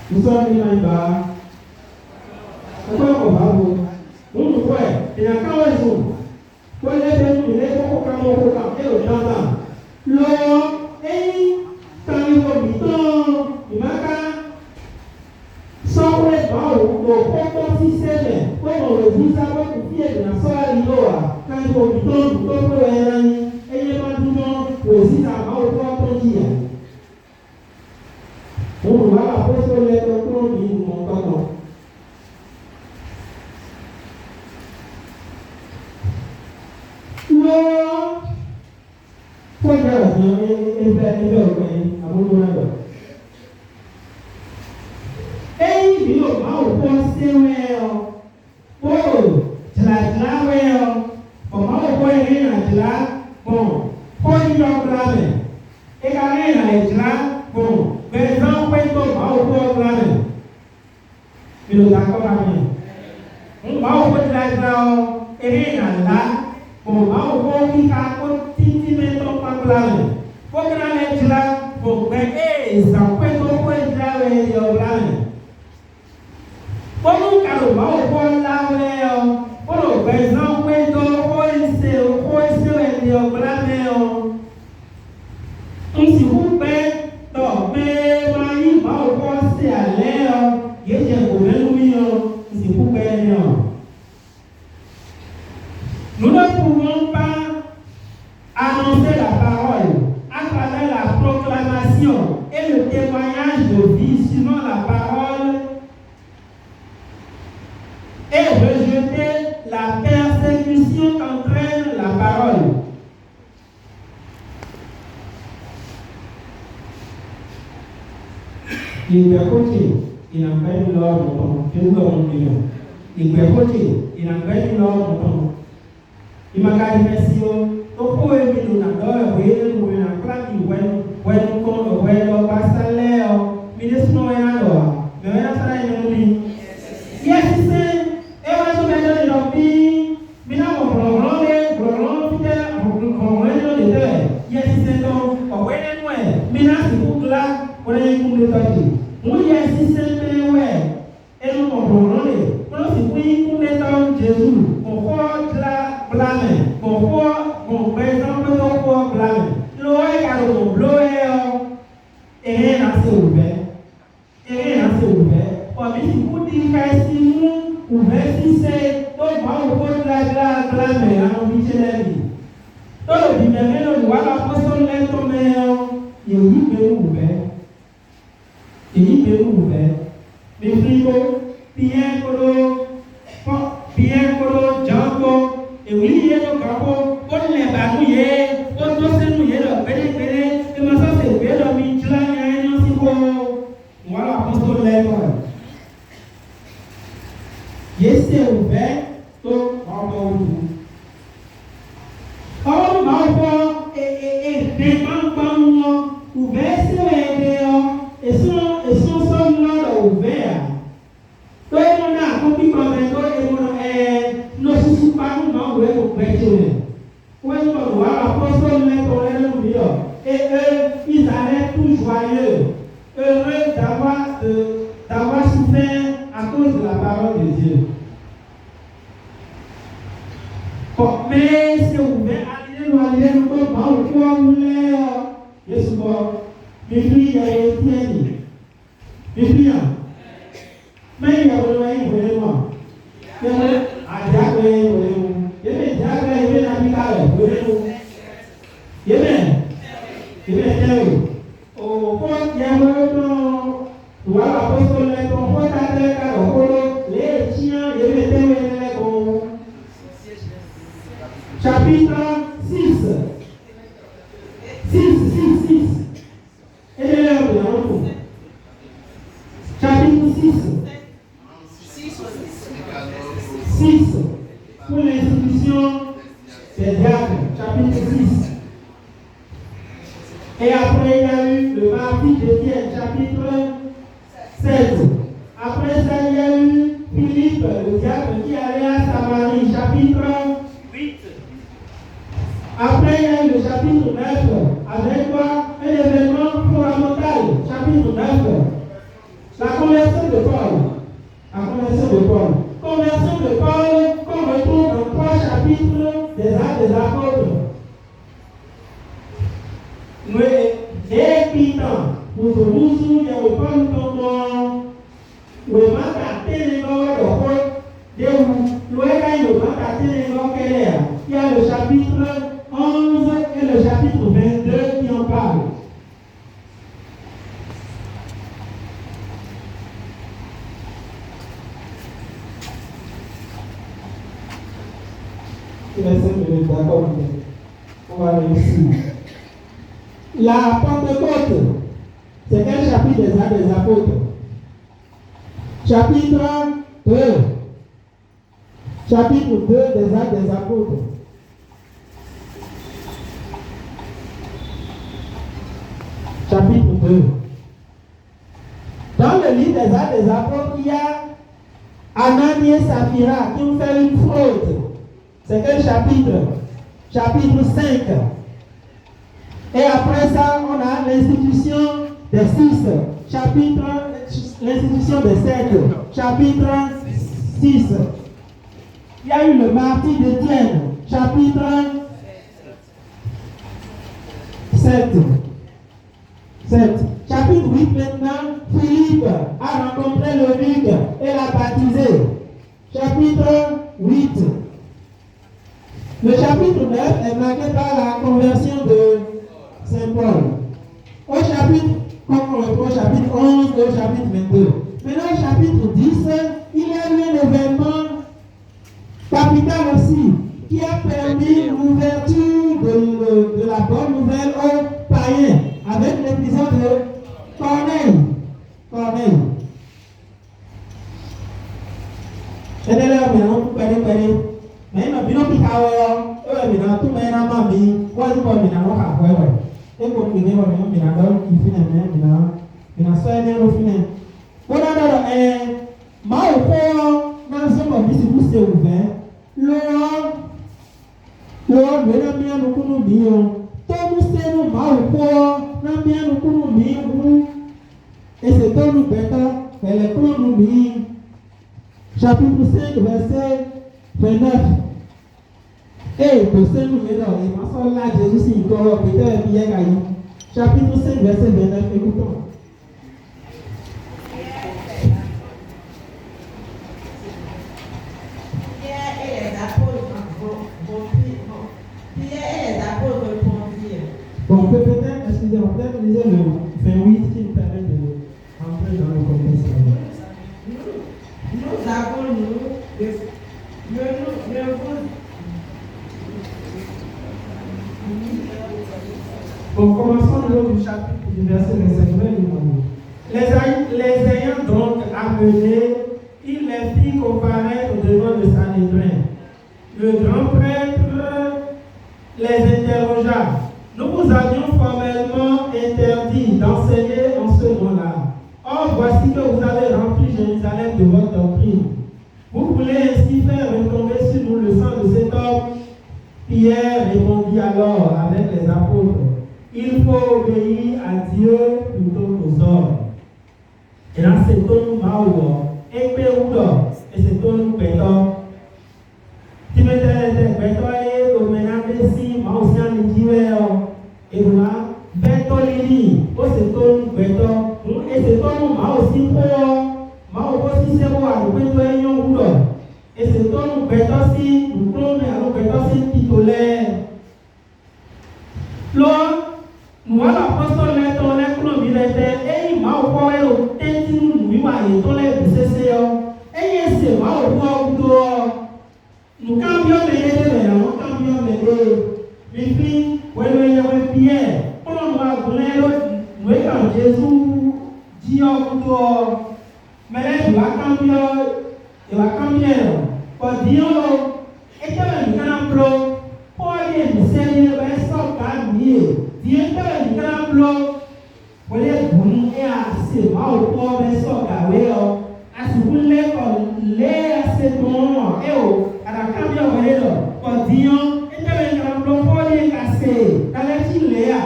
[SPEAKER 2] nous sommes là-bas, agora tudo é, e a causa quando ele levou o caminho, eu já lo ei caminho então e marca só o legal o ponto sistema como eu disse agora que ele na sua língua caminho então todo era ele mandou o exista mal o dia o lá a pessoa levou o caminho montando. Foi grave, ele virou mal, você é o d'accord avec moi. On va au bout de la grande, et rien là, on va au bout qui a continué ton plan. Faut que la lettre là, pour que ça peut au bout de la plan. Pour nous, quand on va au bout de la pour nous, par exemple, on s'y coupe, donc, mais il va au bout de l'air, il y a un problème, on s'y coupe. Nous ne pouvons pas annoncer la parole à travers la proclamation et le témoignage de vie suivant la parole et rejeter la persécution qu'entraîne la parole. Il n'a pas eu l'ordre il n'a pas eu l'ordre. Il m'a gardé merci au point de vue de la dor, il a claqué ministre mais on a yes, c'est La Pentecôte, c'est quel chapitre des Actes des Apôtres? Chapitre 2. Chapitre 2 des Actes des Apôtres. Chapitre 2. Dans le livre des Actes des Apôtres, il y a Anani et Saphira qui ont fait une fraude. C'est quel chapitre? Chapitre 5. Et après ça, on a l'institution des 6. L'institution des 7. Chapitre 6. Il y a eu le martyre d'Étienne. Chapitre 7. Chapitre 8 maintenant, Philippe a rencontré l'eunuque et l'a baptisé. Chapitre 8. Le chapitre 9 est marqué par la conversion de Saint Paul. Au chapitre 11 et au chapitre 22. Maintenant au chapitre 10, il y a eu un événement capital aussi qui a permis l'ouverture de la bonne nouvelle aux païens avec l'épisode de Corneille. Et d'ailleurs, maintenant, mais il m'a bien dit que tout le monde a dit et pour que nous ayons bien d'accord, il finit bien, bien soigné le final. Pour alors, ma au fond, dans ce moment, si vous êtes ouvert, le bien nous connaissons, tout nous sommes ma au fond, nous bien nous connaissons, et c'est tout nous bêta, et les plans nous mis. Chapitre 5, verset 29. Et pour ce nous verrons, et ma soeur là, Jésus s'y corrompt, peut-être bien gagnant. Chapitre 5, verset 29, écoutons.
[SPEAKER 5] Pierre et les apôtres répondirent.
[SPEAKER 2] Bon, peut-être, excusez-moi, peut-être lisez le 28 qui nous permet de rentrer dans le contexte.
[SPEAKER 5] Nous avons,
[SPEAKER 2] Bon, commençons le du chapitre du verset 25. Les ayant donc amenés, il les fit comparaître devant le Sanhédrin. Le grand prêtre les interrogea. Nous vous avions formellement interdit d'enseigner en ce nom-là. Or, voici que vous avez rempli Jérusalem de votre doctrine. Vous voulez ainsi faire retomber sur nous le sang de cet homme? Pierre répondit alors avec les apôtres. Il faut obéir à Dieu plutôt qu'aux hommes. Et là, c'est ton maou, et péoudo, et c'est ton péton. Tu me dis, péton est au ménage ici, maousian l'idiveo, et voilà, péton l'ini, oh c'est ton péton, et c'est ton maou aussi maou aussi c'est moi, le péton est yon oudo, et c'est ton péton si, nous prenons alors péton si titulaire. L'homme, nous avons l'apostole là, ton lait, qu'on a et il m'a envoyé au tête, nous voyons ton lait de CCO, et il s'est m'a envoyé nous cambions les nous cambions les filles, ouais, Pierre, on va voler nous quand Jésus dit au couteau, mais là, il va cambier, pour dire, et tu vas nous cambier, pour aller nous servir, ben, ça, cambier. Dieu est un grand bloc pour les bons et assez mal au corps de son gars. À ce que les assez bons et à la caméra, pour dire est un grand bloc pour les casser. Dans les filets,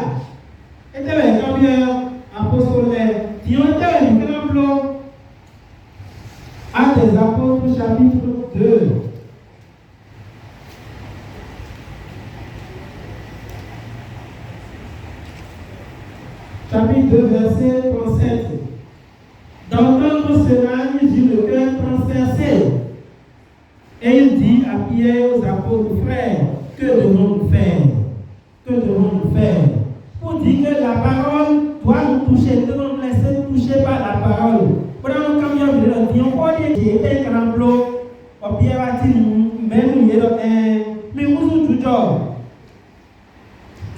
[SPEAKER 2] est un grand apostolaire. Dieu est un grand bloc. Actes des Apôtres, chapitre 2. Chapitre 2, verset 37. D'entendre cela, il eut le cœur transpercé. Et il dit à Pierre, aux apôtres, frères, que devons-nous faire? Que devons-nous faire? Pour dire que la parole doit nous toucher, nous devons nous laisser toucher par la parole. Pendant le camion de l'Antier, on peut dire qu'il était un grand bloc. Pierre a dit, mais vous êtes toujours.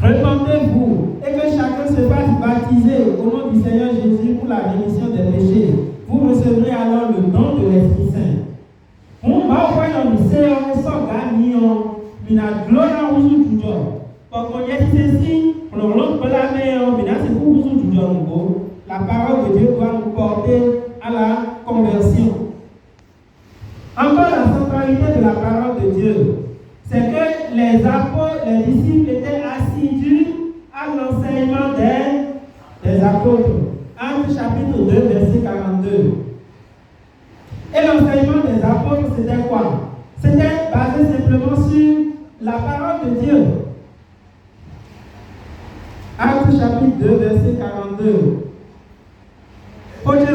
[SPEAKER 2] Répandez-vous et que chacun se fasse baptiser au nom du Seigneur Jésus pour la rémission des péchés. Vous recevrez alors le don de l'Esprit Saint. On va voir dans le Seigneur et son gagnant, mais la gloire vous toujours. Quand on y est ici, on l'autre la main, mais là c'est pour vous toujours. La parole de Dieu doit nous porter à la conversion. centralité de la parole de Dieu, c'est que les apôtres, les disciples étaient assidus à l'enseignement des apôtres. Actes chapitre 2, verset 42. Et l'enseignement des apôtres, c'était quoi? C'était basé simplement sur la parole de Dieu. Actes chapitre 2, verset 42. Continue.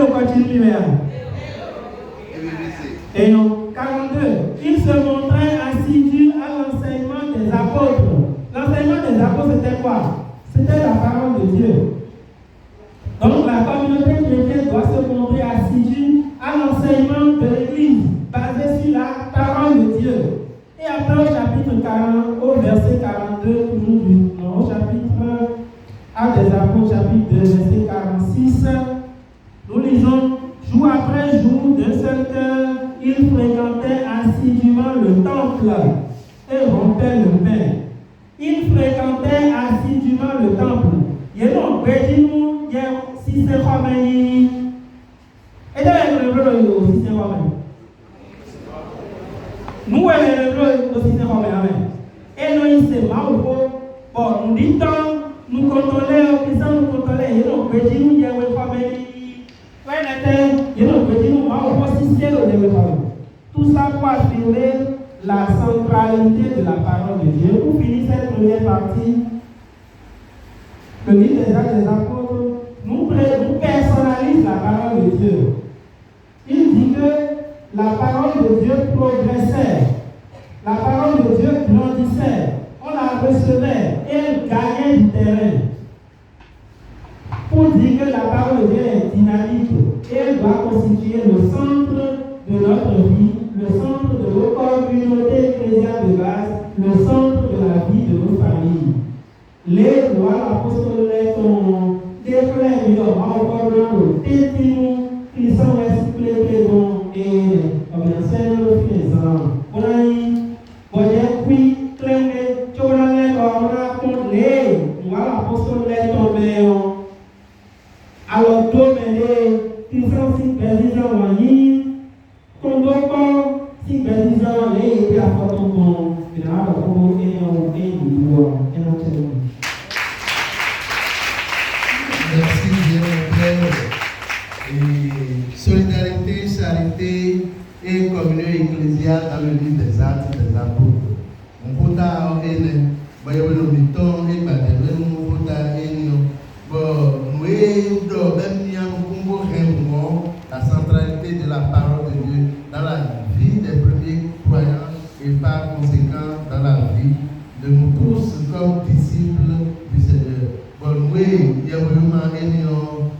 [SPEAKER 2] Et non, 42. Ils se montraient assidus à l'enseignement des apôtres. L'enseignement des apôtres, c'était quoi? C'était la parole de Dieu. Donc la communauté chrétienne doit se montrer assidue à l'enseignement de l'Église, basé sur la parole de Dieu. Et après au chapitre 40, au verset 42, toujours au chapitre Actes des Apôtres, chapitre 2, verset 46, nous lisons: jour après jour, de seul cœur, ils fréquentaient assidûment le temple et rompaient le pain. Ils fréquentaient assidûment le temple. Et donc, dis-nous, il y a 6 hommes. Et d'ailleurs, le hébreu aussi, c'est hommes. Nous, le hébreu aussi, c'est hommes. Et nous, c'est Maoupo. Bon, nous disons, nous contrôlons, nous contrôlons. Et donc, dis-nous, il y a 8 hommes. Tout ça pour affirmer la centralité de la parole de Dieu. Pour finir cette première partie, le livre des Actes des Apôtres nous personnalise la parole de Dieu. Il dit que la parole de Dieu progressait, la parole de Dieu grandissait, on la recevait et elle gagnait du terrain. Pour dire que la parole de Dieu est dynamique et elle doit constituer le centre de notre vie, le centre de nos communautés ecclésiales de base, le centre de la vie de nos familles. Les lois apostoliques sont déclarées encore le tétino, qui sont recyclés et commencent le financement. On a eu, on a eu, clé, chorale, on a connu, lois apostoliques tombées. Alors, domaine, qui sont si bénisants en ligne, qu'on doit si bénisants en ligne, et à votre nom, et à votre nom, et
[SPEAKER 6] merci bien, mon Père. Et solidarité, charité et communion ecclésiale dans le livre des Actes des Apôtres. On peut avoir la centralité de la parole de Dieu dans la vie des premiers croyants et par conséquent dans la vie de nous tous comme disciples du Seigneur. Bon, oui, il y a vraiment un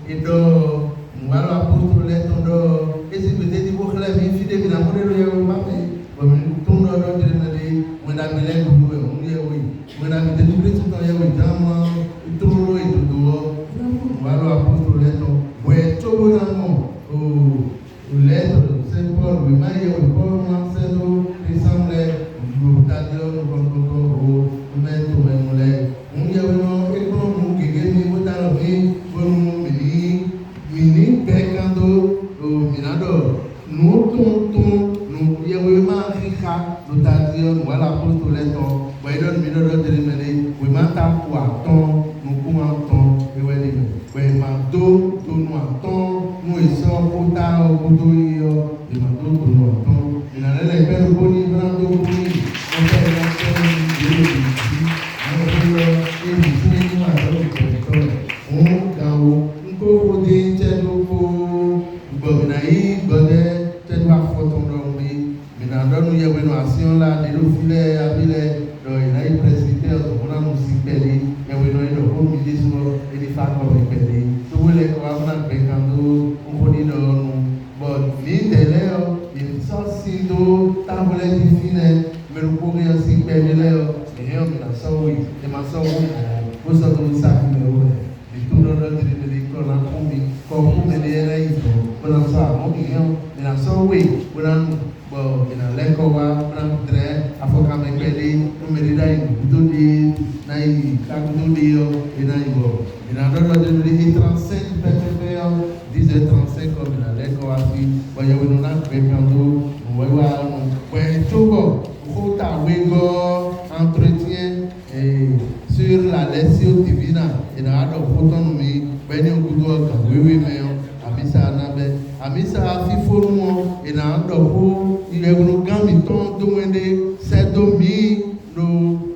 [SPEAKER 6] et d'or, nous allons apôtres les tondors, et si peut-être il faut que la vie fidèle, mais la monnaie de l'eau, bon, nous tournons dans le monde, on a mis les loups, on a mis des doublés tout le temps, il y a eu diamant, tout l'eau et tout dehors, nous allons apôtres les tondors. Ouais, tout le monde, au lettre, Saint-Paul, le maillot, le Paul, Marcelo, les semblés, le Tadeo, le Contour, le maître, le même, on y a vraiment, et comme nous, qui gagnent, vous t'avez, vous mini, Pekando, Minado, nous, nous, y a vraiment, Rika, le Tadeo, voilà, pour tout les temps, vous voyez, le Minado, de l'Emene, vous m'entendez quoi, ton, nous, comment, ton, et vous voyez, vous m'entendez, nous sommes au temps où nous sommes. Il y a les pères boni, brando boni, on fait la scène de Wego entretien sur la lecture divine et dans la photon mi beni okudo kan wewe meyo amisa anabe amisa fiforumo et dans dopo il est gami ton demande c'est domi no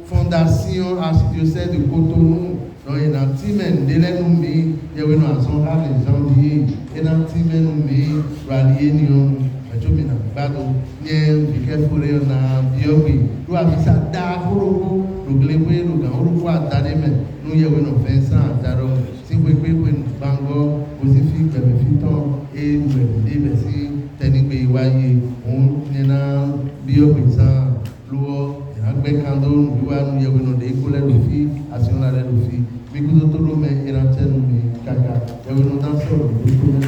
[SPEAKER 6] fondation archidiocèse de Cotonou donc il a timen dele nous mi yewe no ason ha les janvier et dans timen nous mi rallier nion Jomina bado nye bikefure na biobi do amisa da forogo do glewe do gan oro kwa tade me no yewe no fensa ataro si pepe bango osifi bebe fiton e be si tenigbe waye on nena biobi sa lo agbe kando nuwa no yewe no de kole do fi asiona le do fi mi kudo to lo me era tenu mi kaka yewe no dan so do ko me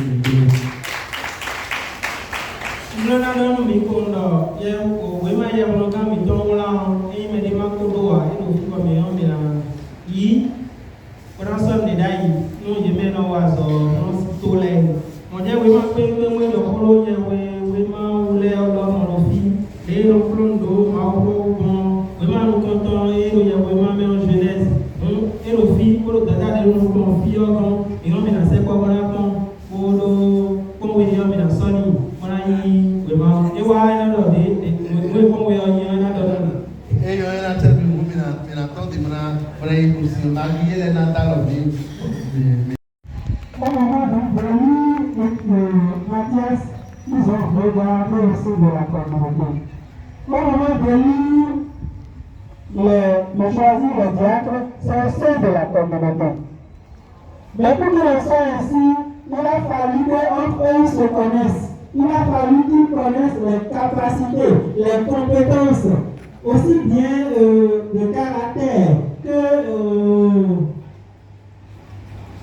[SPEAKER 2] Nona don mi kondo ye o we ma ye no ga mi don la e me de ma ko do wa e no fi ko me on mi na yi ora so ni dai no ye me no wa zo no to le mo je we ma pe pe mo yo ko lo ye we ma u le o lo no fi le no plondo ma o bon we ma no konto e no ye we ma me en jeunesse e no fi ko do dada de no ko fi o kon e no mi na se ko wala kon o do ko we yo mi na so ni
[SPEAKER 6] Eyo ena tebi ngumina mina tondi mana ora ikusi magi ele na talo bi.
[SPEAKER 2] Mathias, ils ont regardé aussi de la communauté. Au moment de choisir le diacre, c'est au sein de la communauté. Mais pour qu'ils soient ainsi, il a fallu qu'entre eux se connaissent. Il a fallu qu'ils connaissent les capacités, les compétences, aussi bien de caractère que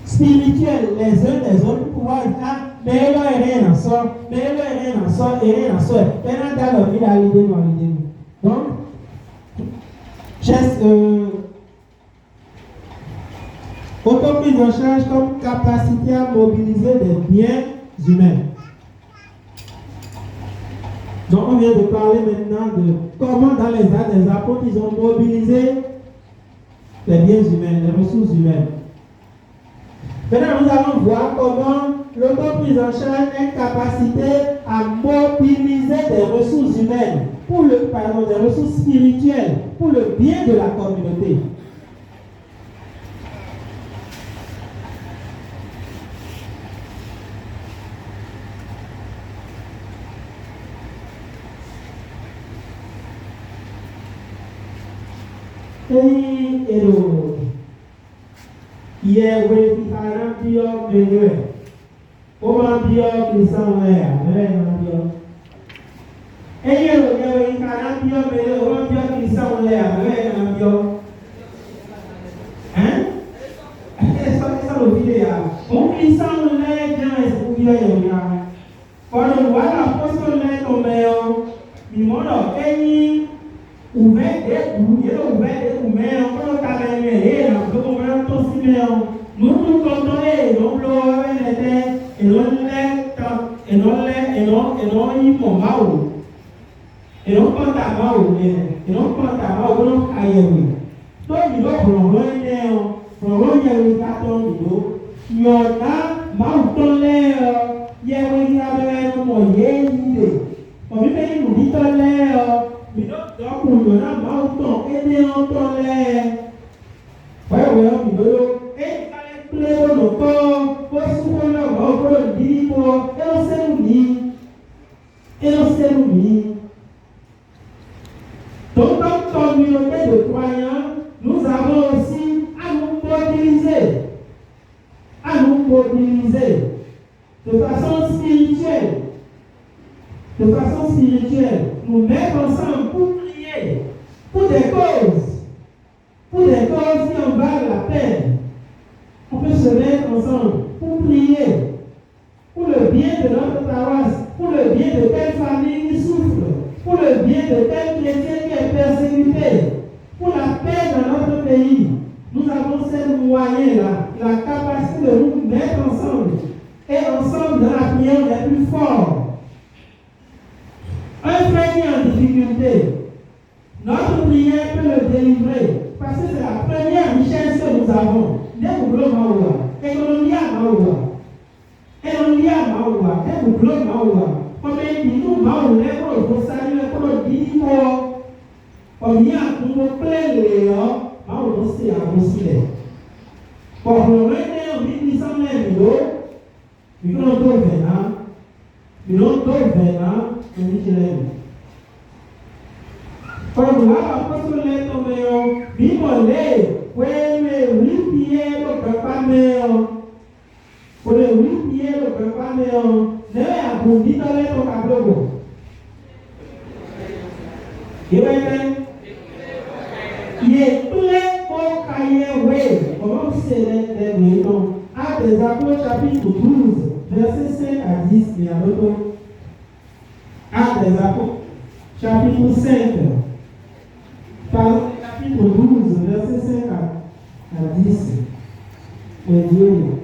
[SPEAKER 2] spirituel les uns les autres pour pouvoir dire ah mais là il rien en soi mais là il rien en soi et rien en soi maintenant dans leur vie à l'idée donc autoprise en charge comme capacité à mobiliser des biens humains. Donc on vient de parler maintenant de comment dans les actes des apôtres ils ont mobilisé les biens humains, les ressources humaines. Maintenant, nous allons voir comment l'autoprise en charge est capacité à mobiliser des ressources humaines, des ressources spirituelles, pour le bien de la communauté. Hier, oui, il a rempli de Dieu. Comment Dieu qui s'en va, et il a rempli de qui s'en va, hein? Ça le vidéo. On qui s'en va, quand on voit l'apôtre tomber, il m'a dit, ouvert des ouvert on t'a gagné, nous nous comptons et nous l'avons et nous y pomao. Et non pas ta mao, et non pas ta mao, non aïeui. Donc il doit prendre un carton d'eau. Il y en a, mao l'air, il y a un moyen d'idée. On veut payer nous dit l'air, mais donc on y en a mao et on l'air. Ouais, mais nous Pleo no to, posso olhar o produto, eu sei unir. Donc, dans la communauté de croyants, nous avons aussi à nous mobiliser de façon spirituelle, nous mettre ensemble pour prier, pour des causes qui en valent la peine. On peut se mettre ensemble pour prier pour le bien de notre paroisse, pour le bien de telle famille qui souffre, pour le bien de tel chrétien qui est persécuté, pour la paix dans notre pays. Nous avons ces moyens-là, la capacité de nous mettre ensemble et ensemble dans la prière les plus forts. Un frère qui est en difficulté, Notre prière peut le délivrer. Parce que c'est la première richesse que nous avons. Débouglons Maoua. Économie à Maoua. Économie à Maoua. Débouglons Maoua. Comme il dit, nous Maoua, il faut saluer, il faut dire, comme il y a tout le plein léon, Maoua, c'est à Moussile. Pour le retenir, 1800 mètres, il faut nous donner, il faut nous donner, il Comme l'apôtre l'est tombé, bimolé, le 8 pieds le capaméon, pour le 8 pieds le capaméon, ne a bondi dans les tocables. Il est plein au cahier, comment c'est les britons. Actes des Apôtres, chapitre 12, verset 5 à 10, il y a d'autres. Actes des Apôtres, chapitre 5. Par chapitre 12, verset 5 à 10. Et Dieu.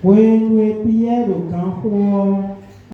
[SPEAKER 2] When we Pierre le campo